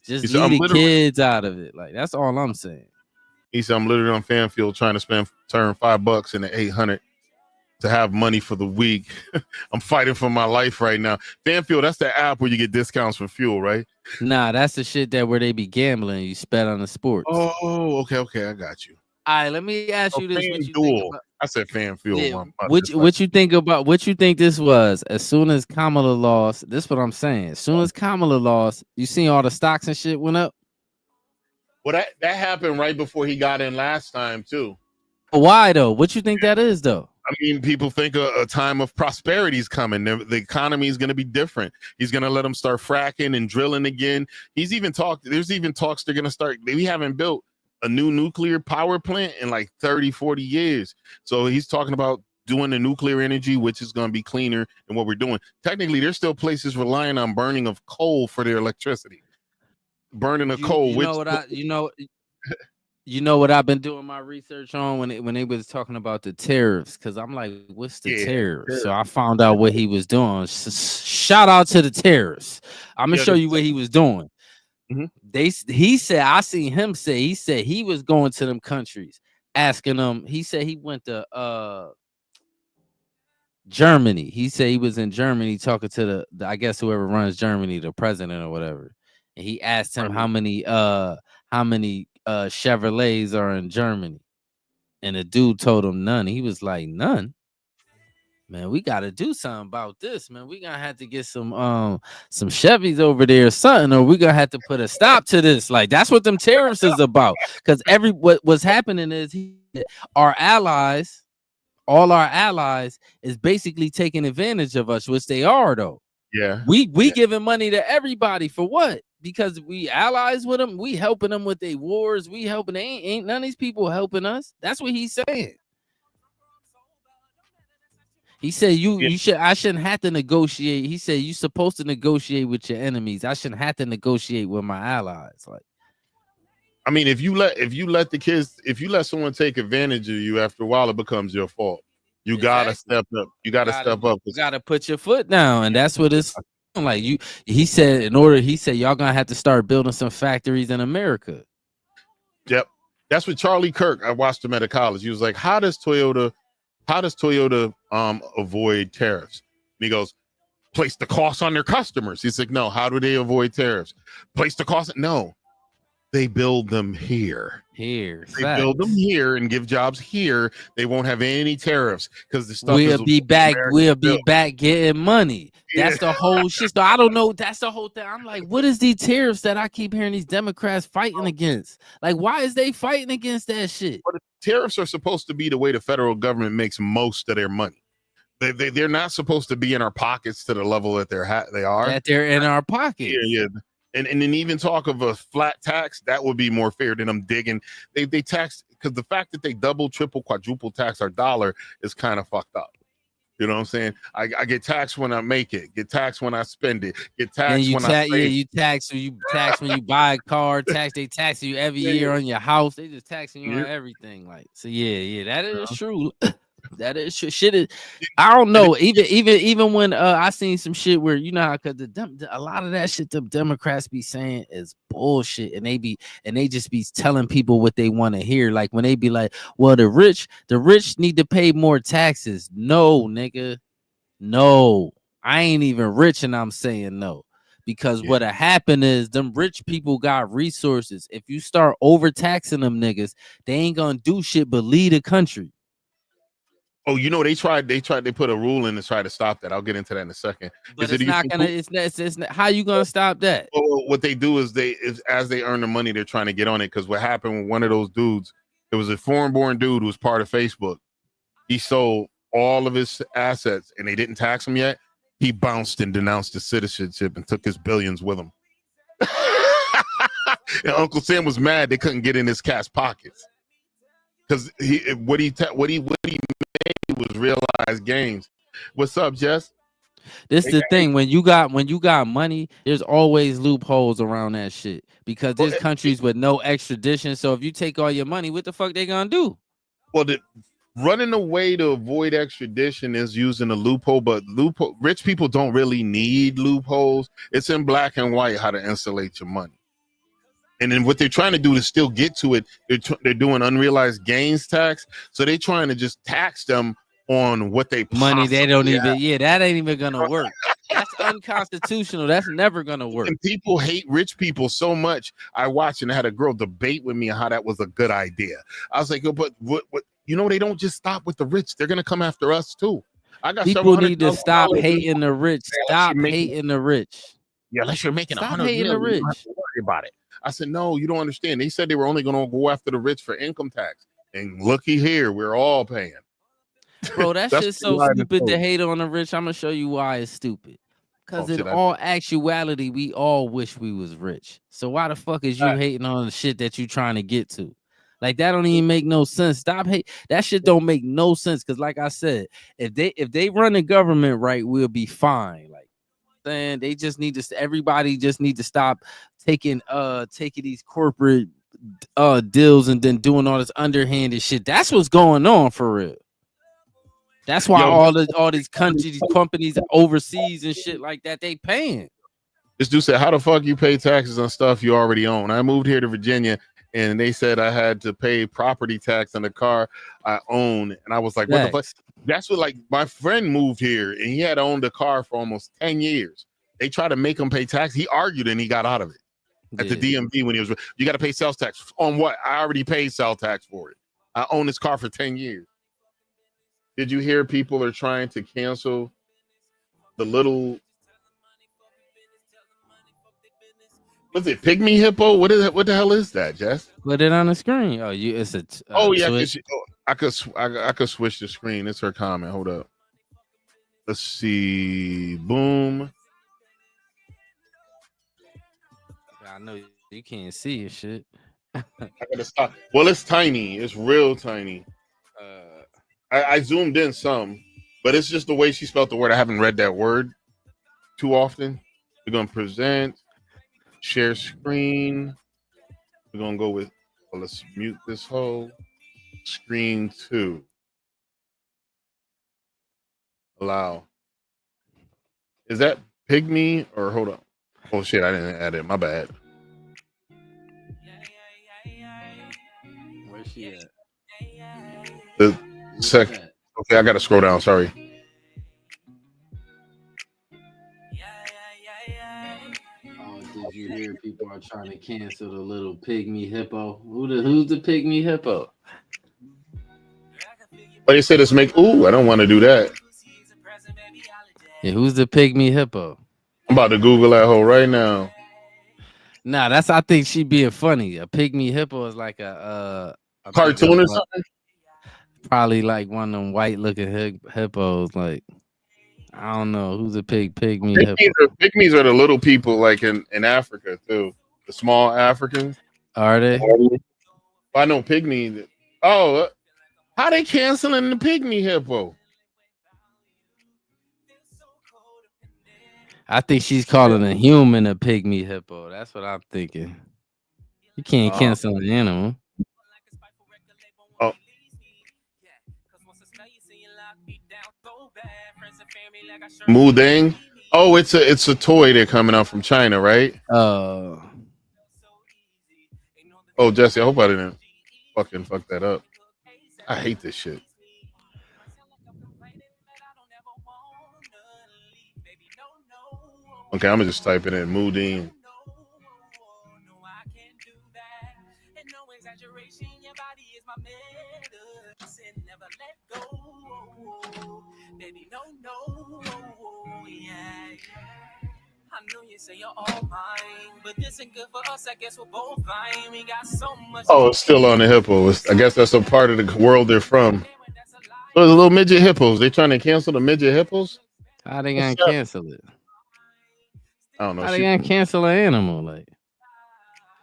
Just leave the kids out of it. Like, that's all I'm saying. He said, I'm literally on Fanfield trying to turn $5 into $800 to have money for the week. I'm fighting for my life right now. Fanfield, that's the app where you get discounts for fuel, right? Nah, that's the shit where they be gambling. You bet on the sports. Oh, okay, I got you. All right, let me ask you this. What you think about, I said Fanfield. Yeah, what you think about? What you think this was? As soon as Kamala lost, this is what I'm saying. As soon as Kamala lost, you seen all the stocks and shit went up. Well, that happened right before he got in last time, too. Why, though? What you think that is, though? I mean, people think a time of prosperity is coming. The economy is going to be different. He's going to let them start fracking and drilling again. There's even talks they're going to start. We haven't built a new nuclear power plant in like 30, 40 years. So he's talking about doing the nuclear energy, which is going to be cleaner than what we're doing. Technically, there's still places relying on burning of coal for their electricity. Burning of coal. You know what I've been doing my research on when they was talking about the tariffs, because I'm like, what's the tariffs? So I found out what he was doing. Shout out to the tariffs. I'm gonna show you what he was doing. Mm-hmm. He said he was going to them countries asking them. He said he went to Germany. He said he was in Germany talking to the I guess whoever runs Germany, the president or whatever. And he asked him how many Chevrolets are in Germany, and the dude told him none. He was like, none. Man, we got to do something about this, man. We gonna have to get some Chevys over there or something, or we gonna have to put a stop to this. Like, that's what them tariffs is about. Because what's happening is our allies, all our allies, is basically taking advantage of us, which they are though. Yeah, we giving money to everybody for what? Because we allies with them, we helping them with their wars, we helping. Ain't none of these people helping us. That's what he's saying. He said I shouldn't have to negotiate. He said you supposed to negotiate with your enemies. I shouldn't have to negotiate with my allies. Like, I mean, if you let someone take advantage of you, after a while it becomes your fault. You gotta step up. You gotta step up. You gotta put your foot down, and that's what it's like. He said y'all gonna have to start building some factories in America. Yep, that's what Charlie Kirk. I watched him at a college. He was like, how does Toyota avoid tariffs? And he goes, place the cost on their customers. He's like, no, how do they avoid tariffs? Place the cost. No, they build them here. They build them here and give jobs here. They won't have any tariffs because the stuff we'll be back getting money. That's the whole shit. So I don't know. That's the whole thing. I'm like, what is these tariffs that I keep hearing these Democrats fighting against? Like, why is they fighting against that shit? But tariffs are supposed to be the way the federal government makes most of their money. They're not supposed to be in our pockets to the level that they are. That they're in our pockets. Yeah. And then even talk of a flat tax, that would be more fair than them digging. They tax, because the fact that they double, triple, quadruple tax our dollar is kind of fucked up. You know what I'm saying? I get taxed when I make it, get taxed when I spend it, get taxed when I save it. You tax when you buy a car, they tax you every year on your house. They just taxing you on everything. Like, so yeah, that is true. That is shit. Is, I don't know. Even when I seen some shit where, you know how, because a lot of that shit the Democrats be saying is bullshit, and they just be telling people what they want to hear. Like when they be like, well, the rich need to pay more taxes. No, nigga, no, I ain't even rich, and I'm saying no. Because what'll happen is them rich people got resources. If you start overtaxing them niggas, they ain't gonna do shit but lead a country. Oh, you know, they put a rule in to try to stop that. I'll get into that in a second. But it's not how you gonna stop that? Well, what they do is as they earn the money, they're trying to get on it. Because what happened with one of those dudes, it was a foreign-born dude who was part of Facebook. He sold all of his assets and they didn't tax him yet. He bounced and denounced his citizenship and took his billions with him. And Uncle Sam was mad they couldn't get in his cat's pockets. Because what he made was realized gains. What's up, Jess? This is the thing. When you got money, there's always loopholes around that shit. Because there's countries with no extradition. So if you take all your money, what the fuck they gonna do? Well, running away to avoid extradition is using a loophole, but rich people don't really need loopholes. It's in black and white how to insulate your money. And then what they're trying to do to still get to it, they're doing unrealized gains tax. So they're trying to just tax them on what they money they don't even. Yeah, that ain't even gonna work. That's unconstitutional. That's never gonna work. And people hate rich people so much. I watched and I had a girl debate with me on how that was a good idea. I was like, but what? You know, they don't just stop with the rich. They're gonna come after us too. People need to stop hating the rich. Stop hating the rich. Yeah, unless you're making $100 million, you don't have to worry about it. I said, no, you don't understand. They said they were only going to go after the rich for income tax. And looky here, we're all paying. Bro, that's just so stupid to hate on the rich. I'm going to show you why it's stupid. Because in all actuality, we all wish we was rich. So why the fuck is you hating on the shit that you trying to get to? Like, that don't even make no sense. Stop hate. That shit don't make no sense. Because like I said, if they run the government right, we'll be fine. Like, saying they just need to, everybody just need to stop taking these corporate deals and then doing all this underhanded shit. That's what's going on for real. That's why all these countries, these companies overseas and shit like that, they paying. This dude said, how the fuck you pay taxes on stuff you already own? I moved here to Virginia and they said I had to pay property tax on the car I own. And I was like, what the fuck? That's what, like, my friend moved here and he had owned a car for almost 10 years. They tried to make him pay tax. He argued and he got out of it. at the DMV when he was. You got to pay sales tax on what? I already paid sales tax for it. I own this car for 10 years. Did you hear people are trying to cancel the little? What's it? Pygmy hippo? What is it? What the hell is that, Jess? Put it on the screen. Oh, it's a. Oh yeah, I could switch the screen. It's her comment. Hold up. Let's see. Boom. I know you can't see it, shit. I gotta stop. Well, it's tiny. It's real tiny. I zoomed in some, but it's just the way she spelled the word. I haven't read that word too often. We're gonna present, share screen. We're gonna go with. Well, let's mute this whole screen 2. Allow. Is that pygmy or hold on? Oh shit! I didn't add it. My bad. Where's she at? The second. Okay, I gotta scroll down. Sorry. Oh, did you hear people are trying to cancel the little pygmy hippo? Who's the pygmy hippo? But they said it's make. Ooh, I don't want to do that. Yeah, who's the pygmy hippo? I'm about to Google that hole right now. Nah, I think she being funny. A pygmy hippo is like a cartoon or something. Probably like one of them white looking hippos. Like I don't know who's a pygmy hippo. Pygmies are the little people like in Africa too. The small Africans. Are they? I know pygmy. Oh, how they canceling the pygmy hippo? I think she's calling a human a pygmy hippo. That's what I'm thinking. You can't cancel an animal. Oh. Mudang. Oh, it's a toy they're coming out from China, right? Oh, Jesse, I hope I didn't fucking fuck that up. I hate this shit. Okay, I'm gonna just type it in. Mooding. I know you say you're all mine, but this ain't good for us. I guess we're both fine. We got so much. Oh, it's still on the hippos. I guess that's a part of the world they're from. So the little midget hippos. They trying to cancel the midget hippos? How they gonna cancel it? I don't know. How they gonna cancel an animal? Like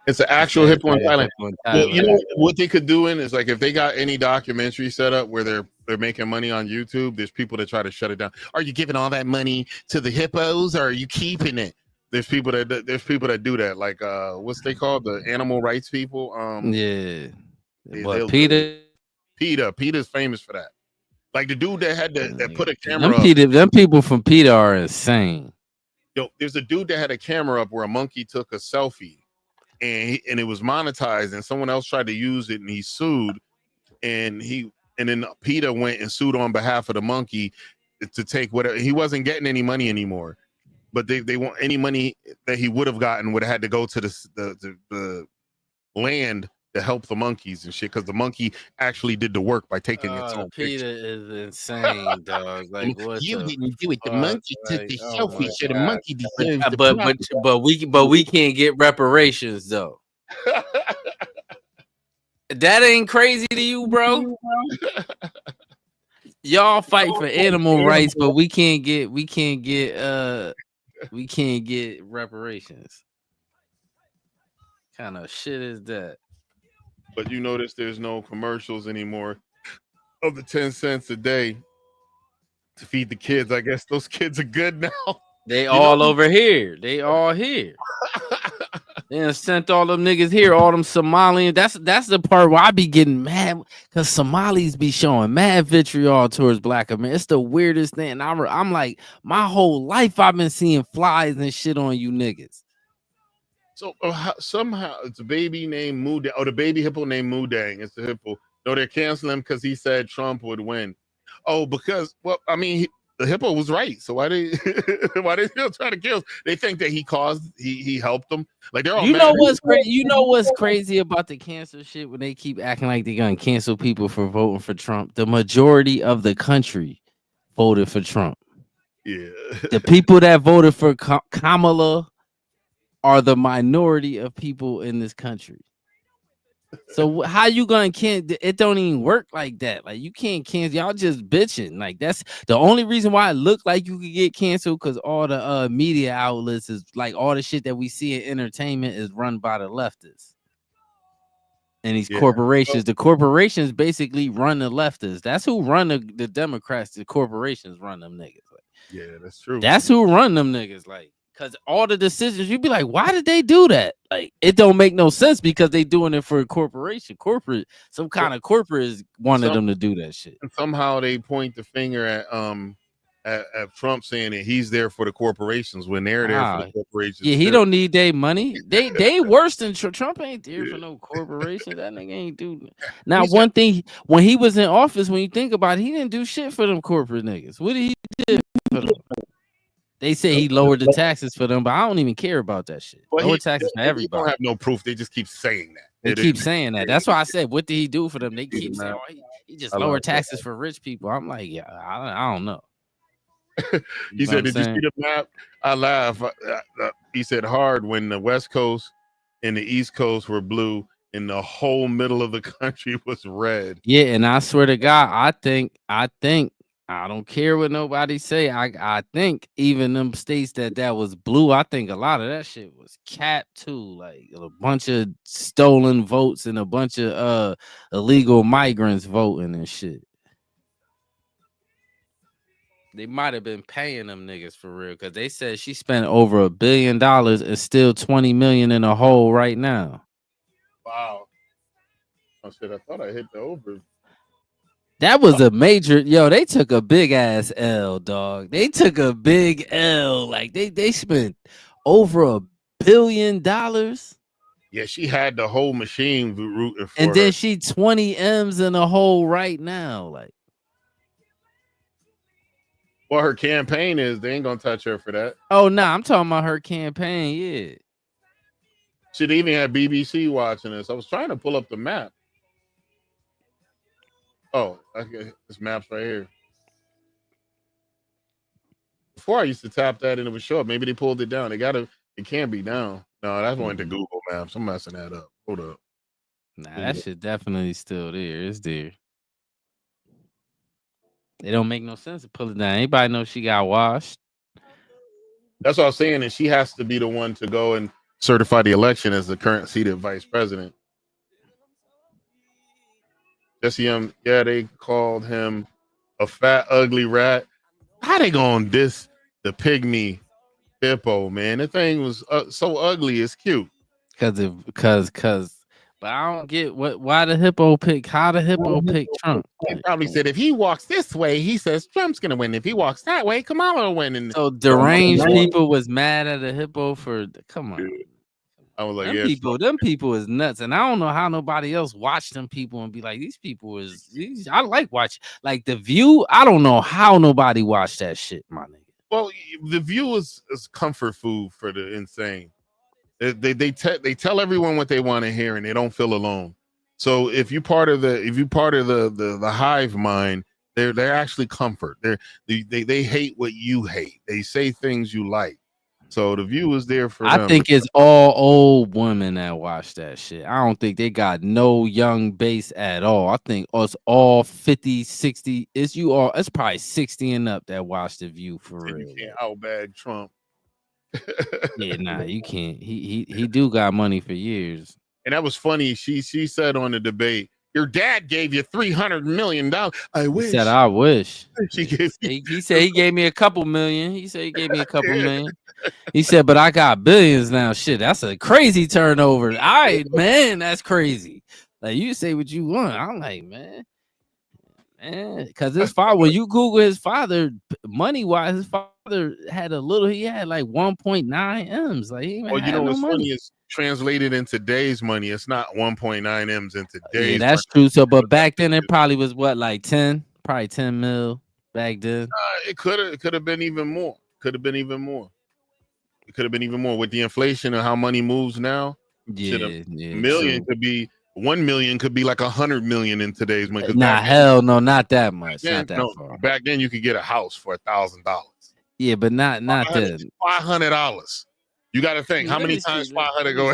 it's an actual hippo in Thailand. Well, you know what they could do is like if they got any documentary set up where they're making money on YouTube, there's people that try to shut it down. Are you giving all that money to the hippos or are you keeping it? There's people that do that. Like what's they called? The animal rights people. Yeah. What, PETA's famous for that. Like the dude that had that put a camera up. Them people from PETA are insane. Yo, there's a dude that had a camera up where a monkey took a selfie and it was monetized and someone else tried to use it and he sued and then PETA went and sued on behalf of the monkey to take whatever. He wasn't getting any money anymore, but they want any money that he would have gotten would have had to go to the land to help the monkeys and shit because the monkey actually did the work by taking its own PETA is insane, dog. Like what you didn't do it. The monkey took the selfie. So the monkey deserves but we can't get reparations though. That ain't crazy to you, bro. Y'all fight for animal rights, but we can't get reparations. Kind of shit is that? But you notice there's no commercials anymore of the 10 cents a day to feed the kids. I guess those kids are good now. They all over here. They all here. They done sent all them niggas here, all them Somalians. That's the part where I be getting mad because Somalis be showing mad vitriol towards black America. It's the weirdest thing. I'm like, my whole life I've been seeing flies and shit on you niggas. So somehow it's a baby named Mudang. Oh, the baby hippo named Mudang. It's the hippo. No, they're canceling him because he said Trump would win. Oh, because, well, I mean, the hippo was right. So why they still try to kill us? They think that he helped them. Like they're all You mad. know what's crazy? You know what's crazy about the cancel shit when they keep acting like they're gonna cancel people for voting for Trump? The majority of the country voted for Trump. Yeah. The people that voted for Kamala are the minority of people in this country. So how you gonna cancel? It don't even work like that. Like you can't cancel. Y'all just bitching. Like that's the only reason why it looked like you could get canceled, because all the media outlets is like all the shit that we see in entertainment is run by the leftists. And these corporations, the corporations basically run the leftists. That's who run the Democrats. The corporations run them niggas. Like, yeah, that's true. That's who run them niggas. Like, because all the decisions, you'd be like, why did they do that? Like, it don't make no sense because they doing it for a corporation. Some kind of corporate wanted them to do that shit. And somehow they point the finger at Trump, saying that he's there for the corporations when they're there for the corporations. Yeah, he don't need their money. They worse than Trump. Ain't there for no corporation. That nigga ain't do. Now, one thing, when he was in office, when you think about it, he didn't do shit for them corporate niggas. What did he do for them? They say he lowered the taxes for them, but I don't even care about that shit. Lower taxes for everybody. They don't have no proof. They just keep saying that. They keep saying that. That's why I said, what did he do for them? They keep saying, he just lowered taxes for rich people. I'm like, yeah, I don't know. He said, did you see the map? I laugh. He said hard when the West Coast and the East Coast were blue and the whole middle of the country was red. Yeah, and I swear to God, I think I don't care what nobody say. I think even them states that was blue, I think a lot of that shit was capped too. Like a bunch of stolen votes and a bunch of illegal migrants voting and shit. They might have been paying them niggas for real, because they said she spent over $1 billion and still 20 million in a hole right now. Wow. Oh shit, I thought I hit the over. That was a major, they took a big ass L, dog. They took a big L. Like they spent over $1 billion. Yeah, she had the whole machine rooting for and then her. She 20 M's in a hole right now. Like, well, her campaign is, they ain't gonna touch her for that. Oh no, I'm talking about her campaign. Yeah. She'd even had BBC watching this. I was trying to pull up the map. Oh, okay. This map's right here. Before I used to tap that and it would show up. Maybe they pulled it down. It can't be down. No, that's went to Google Maps. I'm messing that up. Hold up. Nah, that shit definitely still there. It's there. It don't make no sense to pull it down. Anybody know she got washed? That's what I was saying. And she has to be the one to go and certify the election as the current seated vice president. Jesse, yeah, they called him a fat, ugly rat. How they gonna diss the pygmy hippo, man? The thing was so ugly, it's cute. Because. But I don't get why the hippo pick. How the hippo pick Trump? They probably said if he walks this way, he says Trump's gonna win. If he walks that way, Kamala will win. And so deranged people was mad at the hippo for. Come on. Dude. I was like, them people is nuts, and I don't know how nobody else watch them people and be like, these people I like watching like The View. I don't know how nobody watched that shit, my nigga. Well, The View is comfort food for the insane. They tell everyone what they want to hear, and they don't feel alone. So if you part of the hive mind, they're actually comfort. They hate what you hate. They say things you like. So The View is there for them. I think it's all old women that watch that shit. I don't think they got no young base at all. I think it's all 50, 60. It's probably 60 and up that watch The View for real. You can't outbag Trump. Yeah, nah, you can't. He do got money for years. And that was funny. She said on the debate, your dad gave you $300 million. I wish. He said, I wish. He said he gave me a couple million. He said he gave me a couple million. He said, but I got billions now. Shit, that's a crazy turnover. All right, man, that's crazy. Like, you say what you want. I'm like, man, because his father, when you Google his father, money-wise, his father had he had like 1.9 M's. Like, he you know what's funny is translated in today's money, it's not 1.9 M's in today's. Yeah, that's true. So, but back then it probably was what, like 10, probably 10 mil. back then. It could have been even more. Could have been even more. It could have been even more with the inflation and how money moves now. Yeah, million true. could be 1 million could be like 100 million in today's money. Nah, hell no, not that much. Then, not that far. Back then you could get a house for $1,000. Yeah, but not that. $500. You got to think how many times 500 go.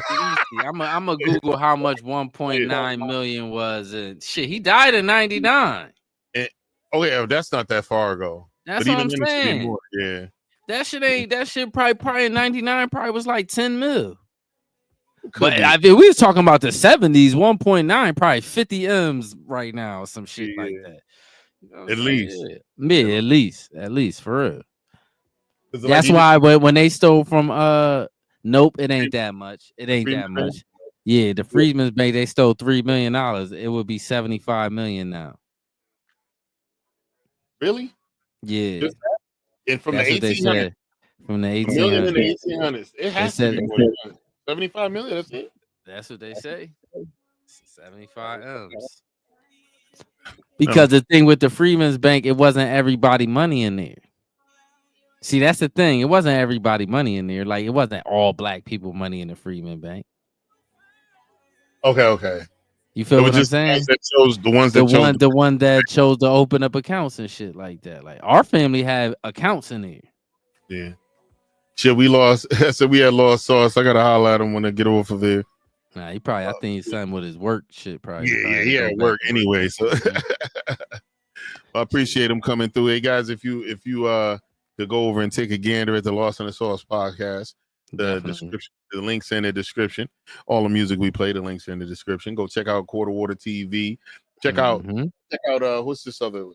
I'm gonna Google how much 1.9 million was. And shit, he died in 99. Oh yeah, that's not that far ago. That's but what even I'm saying. More, yeah. That shit probably in 99 probably was like 10 mil. But be. I mean, we was talking about the 70s, 1.9, probably 50 M's right now, or some shit like that. You know at least. Yeah, at least for real. That's like why when they stole from nope, it ain't that much. It ain't that much. Yeah, the Freedmen's Bank, they stole $3 million. It would be 75 million now. Really? Yeah. And from that's the what they said. From the 1800s. Million in the 1800s. It has to be more than 75 million. That's it. That's what they say. 75 M's. Because the thing with the Freedmen's Bank, it wasn't everybody money in there. See, that's the thing. It wasn't everybody money in there. Like, it wasn't all black people money in the Freedmen's Bank. Okay. You feel what I'm saying? The one that chose to open up accounts and shit like that. Like, our family had accounts in there. Yeah. Shit, we lost. So we had lost Sauce. I gotta holler at him when I get off of there. Nah, he probably. I think he's something with his work shit. Probably. Yeah, he had work anyway. So I appreciate him coming through. Hey guys, if you could go over and take a gander at the Lost in the Sauce podcast, the description, the links in the description. All the music we play, the links are in the description. Go check out Quarter Water TV. Check out what's this other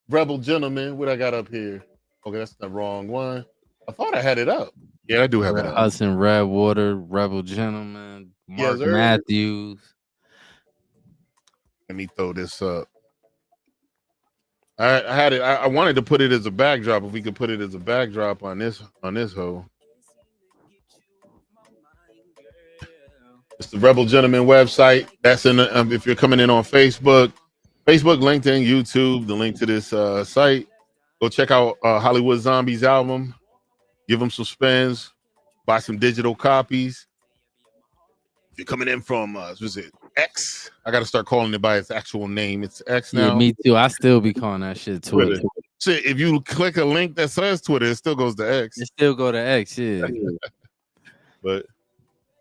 Rebel Gentleman? What I got up here? Okay, that's the wrong one. I thought I had it up. Yeah, I do have it up. Hudson Redwater, Rebel Gentleman, Mark Matthews. Let me throw this up. I had it. I wanted to put it as a backdrop. If we could put it as a backdrop on this hoe. It's the Rebel Gentleman website. That's in the, if you're coming in on Facebook, LinkedIn, YouTube, the link to this site. Go check out Hollywood Zombies album. Give them some spins. Buy some digital copies. If you're coming in from, was it X? I got to start calling it by its actual name. It's X now. Yeah, me too. I still be calling that shit Twitter. Shit, if you click a link that says Twitter, it still goes to X. It still go to X, yeah. But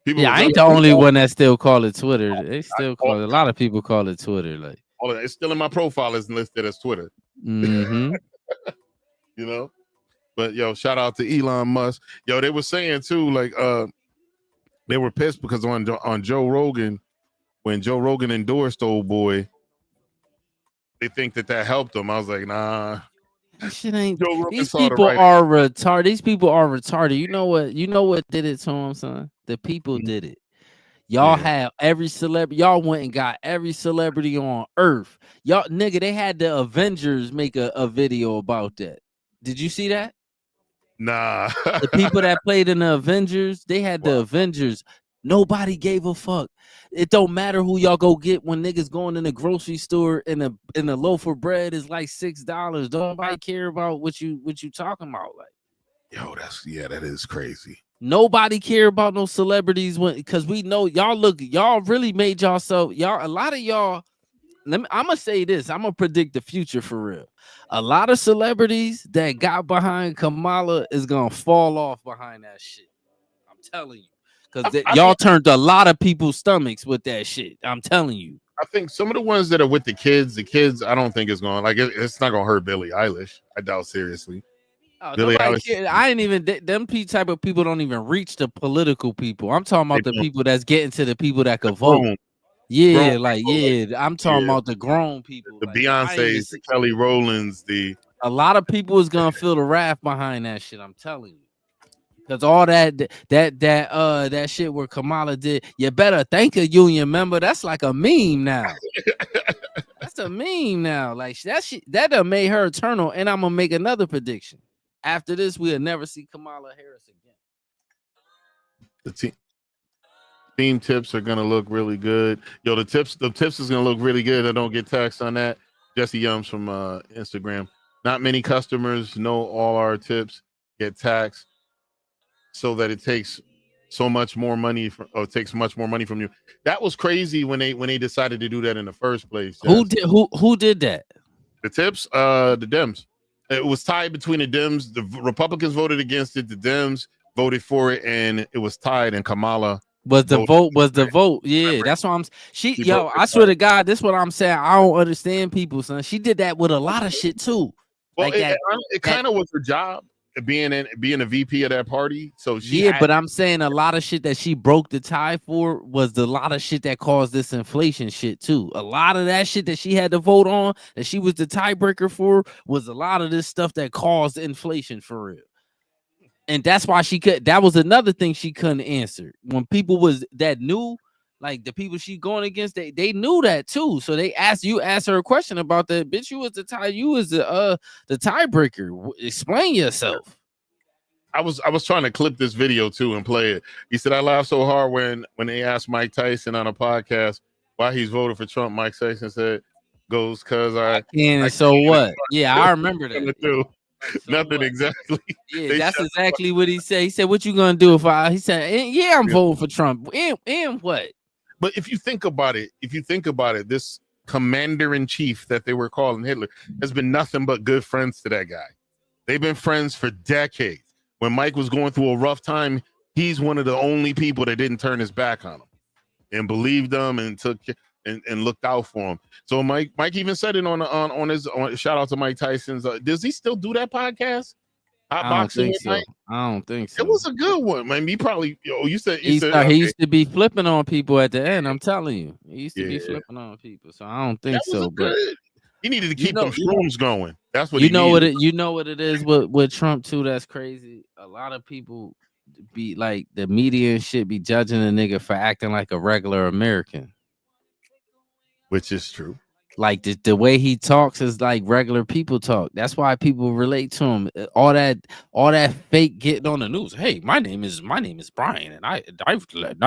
people, I ain't the only one that still call it Twitter. They still call it. A lot of people call it Twitter. Like, all of that. It's still in my profile. It's listed as Twitter. Mm-hmm. You know. But yo, shout out to Elon Musk. Yo, they were saying too, like they were pissed because on Joe Rogan, when Joe Rogan endorsed old boy, they think that helped them. I was like, nah. That shit ain't. These people are retarded. These people are retarded. You know what did it to him, son? The people did it. Y'all had every celebrity. Y'all went and got every celebrity on earth. Y'all, nigga, they had the Avengers make a video about that. Did you see that? Nah. The people that played in the Avengers, they had the Avengers. Nobody gave a fuck. It don't matter who y'all go get when niggas going in the grocery store and a loaf of bread is like $6. Nobody care about what you talking about. Like, yo, that is crazy. Nobody care about no celebrities because we know y'all really made yourself. A lot of y'all. I'm gonna say this. I'm gonna predict the future for real. A lot of celebrities that got behind Kamala is gonna fall off behind that shit. I'm telling you, because y'all turned a lot of people's stomachs with that shit. I'm telling you. I think some of the ones that are with the kids, I don't think it's going like it's not gonna hurt Billie Eilish. I doubt seriously. Billie Eilish. I ain't even them type of people don't even reach the political people. I'm talking about the people that's getting to the people that could vote. Yeah, I'm talking about the grown people. The Beyonces, the Kelly Rowlands, a lot of people is gonna feel the wrath behind that shit. I'm telling you. Because all that shit where Kamala did, you better thank a union member. That's like a meme now. That's a meme now. Like that shit that done made her eternal. And I'm gonna make another prediction. After this, we'll never see Kamala Harris again. The team tips are gonna look really good. Yo, the tips is gonna look really good. I don't get taxed on that. Jesse Yums from Instagram. Not many customers know all our tips get taxed, so that it takes so much more money takes much more money from you. That was crazy when they decided to do that in the first place. Who did that? The tips, the Dems. It was tied between the Dems. The Republicans voted against it. The Dems voted for it, and it was tied. And Kamala was the vote. Yeah, that's what I'm. I swear to God, this is what I'm saying. I don't understand people, son. She did that with a lot of shit too. Well, like it kind of was her job being a VP of that party. So but I'm saying a lot of shit that she broke the tie for was a lot of shit that caused this inflation shit too. A lot of that shit that she had to vote on, that she was the tiebreaker for, was a lot of this stuff that caused inflation for real. And that's why that was another thing she couldn't answer. When people was that knew, like the people she going against, they knew that too. So they asked her a question about that. Bitch, you was the tiebreaker. Explain yourself. I was trying to clip this video too and play it. He said, I laughed so hard when they asked Mike Tyson on a podcast why he's voted for Trump. Mike Tyson said, "Goes cause I can, and so what?" Yeah, I remember that. Do. So nothing what? Exactly. Yeah, that's exactly what he said. He said, "What you gonna do if I?" He said, "Yeah, I'm voting for Trump." And what? But if you think about it, this commander-in-chief that they were calling Hitler has been nothing but good friends to that guy. They've been friends for decades. When Mike was going through a rough time, he's one of the only people that didn't turn his back on him and believed him and took and looked out for him. So Mike even said it on his shout out to Mike Tyson's. Does he still do that podcast? I don't think so. I don't think so. It was a good one, man. He probably you said he used to be flipping on people at the end. I'm telling you, he used to be flipping on people. So I don't think so. But he needed to keep them shrooms going. That's what you know what it is with Trump too. That's crazy. A lot of people be like the media and shit be judging a nigga for acting like a regular American, which is true. Like the way he talks is like regular people talk. That's why people relate to him. All that fake getting on the news. Hey, my name is Brian, and I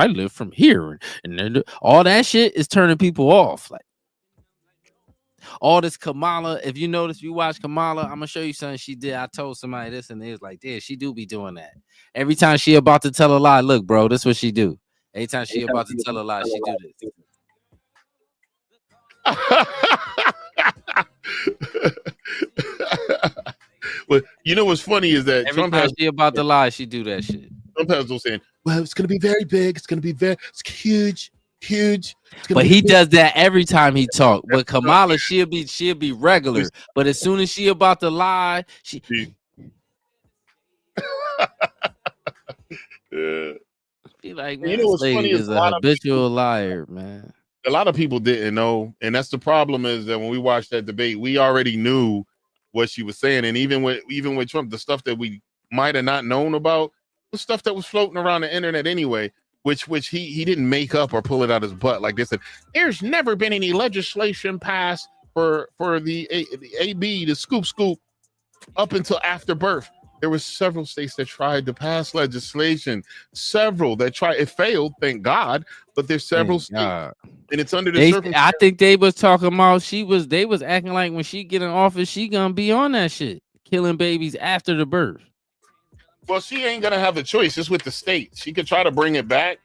live from here, and all that shit is turning people off. Like all this Kamala. If you notice, you watch Kamala, I'm gonna show you something she did. I told somebody this, and they was like, "Yeah, she do be doing that." Every time she about to tell a lie, look, bro, this is what she do. Every time she about to tell a lie, she do this. Well, you know what's funny is that every time she about to lie, she do that shit. Trump has no saying, well, it's gonna be very big, it's huge. But he does that every time he talk. But Kamala, she'll be regular. But as soon as she about to lie, she be like, man, you know what's funny is a habitual liar, man. A lot of people didn't know, and that's the problem. Is that when we watched that debate, we already knew what she was saying, and even with Trump, the stuff that we might have not known about, the stuff that was floating around the internet anyway, which he didn't make up or pull it out his butt. Like they said, there's never been any legislation passed for the AB to scoop up until after birth. There were several states that tried to pass legislation. Several that tried. It failed, thank God. But there's several states, and it's under the circumstances. I think they was talking about they was acting like when she get in office, she gonna be on that shit, killing babies after the birth. Well, she ain't gonna have the choice. It's with the state. She could try to bring it back,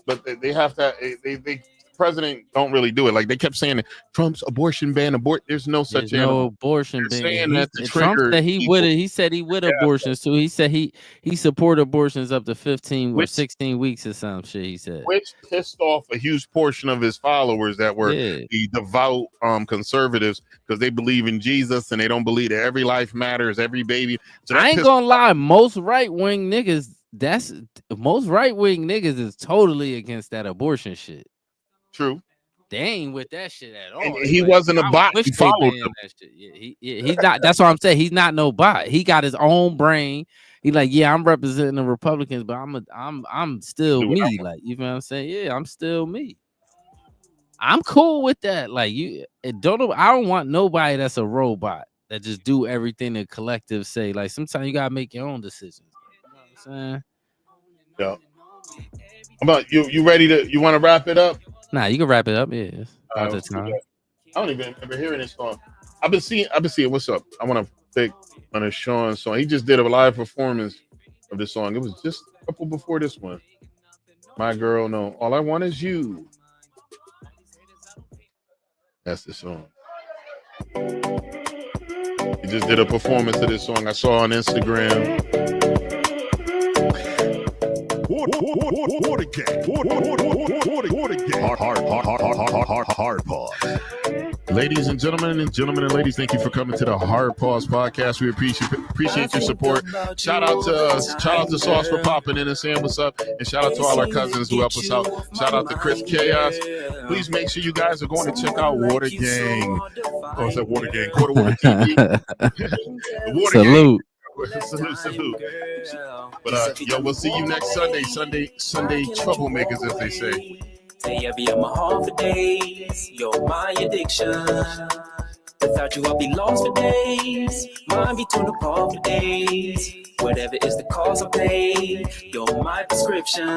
but they have to. They president don't really do it. Like they kept saying Trump's abortion ban, there's no such abortion ban. Saying that Trump said he said he would abortions too. He said he support abortions up to 15 or 16 weeks or some shit. He said, which pissed off a huge portion of his followers that were the devout conservatives because they believe in Jesus and they don't believe that every life matters, every baby. So I ain't gonna lie, most right-wing niggas is totally against that abortion shit. True. They ain't with that shit at all. And he wasn't a bot. He followed them. That shit. He's not. That's what I'm saying. He's not no bot. He got his own brain. He like, yeah, I'm representing the Republicans, but I'm still me. Like, you know what I'm saying? Yeah, I'm still me. I'm cool with that. Like, I don't want nobody that's a robot that just do everything the collective say. Like, sometimes you gotta make your own decisions. You know what I'm saying? Yeah. How about you? You ready to? You want to wrap it up? Nah, you can wrap it up. Yeah, about the time. I don't even remember hearing this song. I've been seeing. What's up? I want to pick on a Sean song. He just did a live performance of this song. It was just a couple before this one. My girl, no, all I want is you. That's the song. He just did a performance of this song. I saw on Instagram. Hard pause. Ladies and gentlemen, and ladies, thank you for coming to the Hard Pause podcast. We appreciate your support. Shout out to Sauce for popping in and saying what's up, and shout out to all our cousins who help us out. Shout out to Chris Chaos. Please make sure you guys are going to check out Water Gang. Oh, it's that Water Gang, Quarter Water TV. The Water Salute. Gang. Salute. But yo, we'll see you next Sunday. Sunday troublemakers, as they say. Say every of my heart for days. You're my addiction. Without you, I'll be lost for days. Mine be torn apart for days. Whatever is the cause of pain, you're my prescription.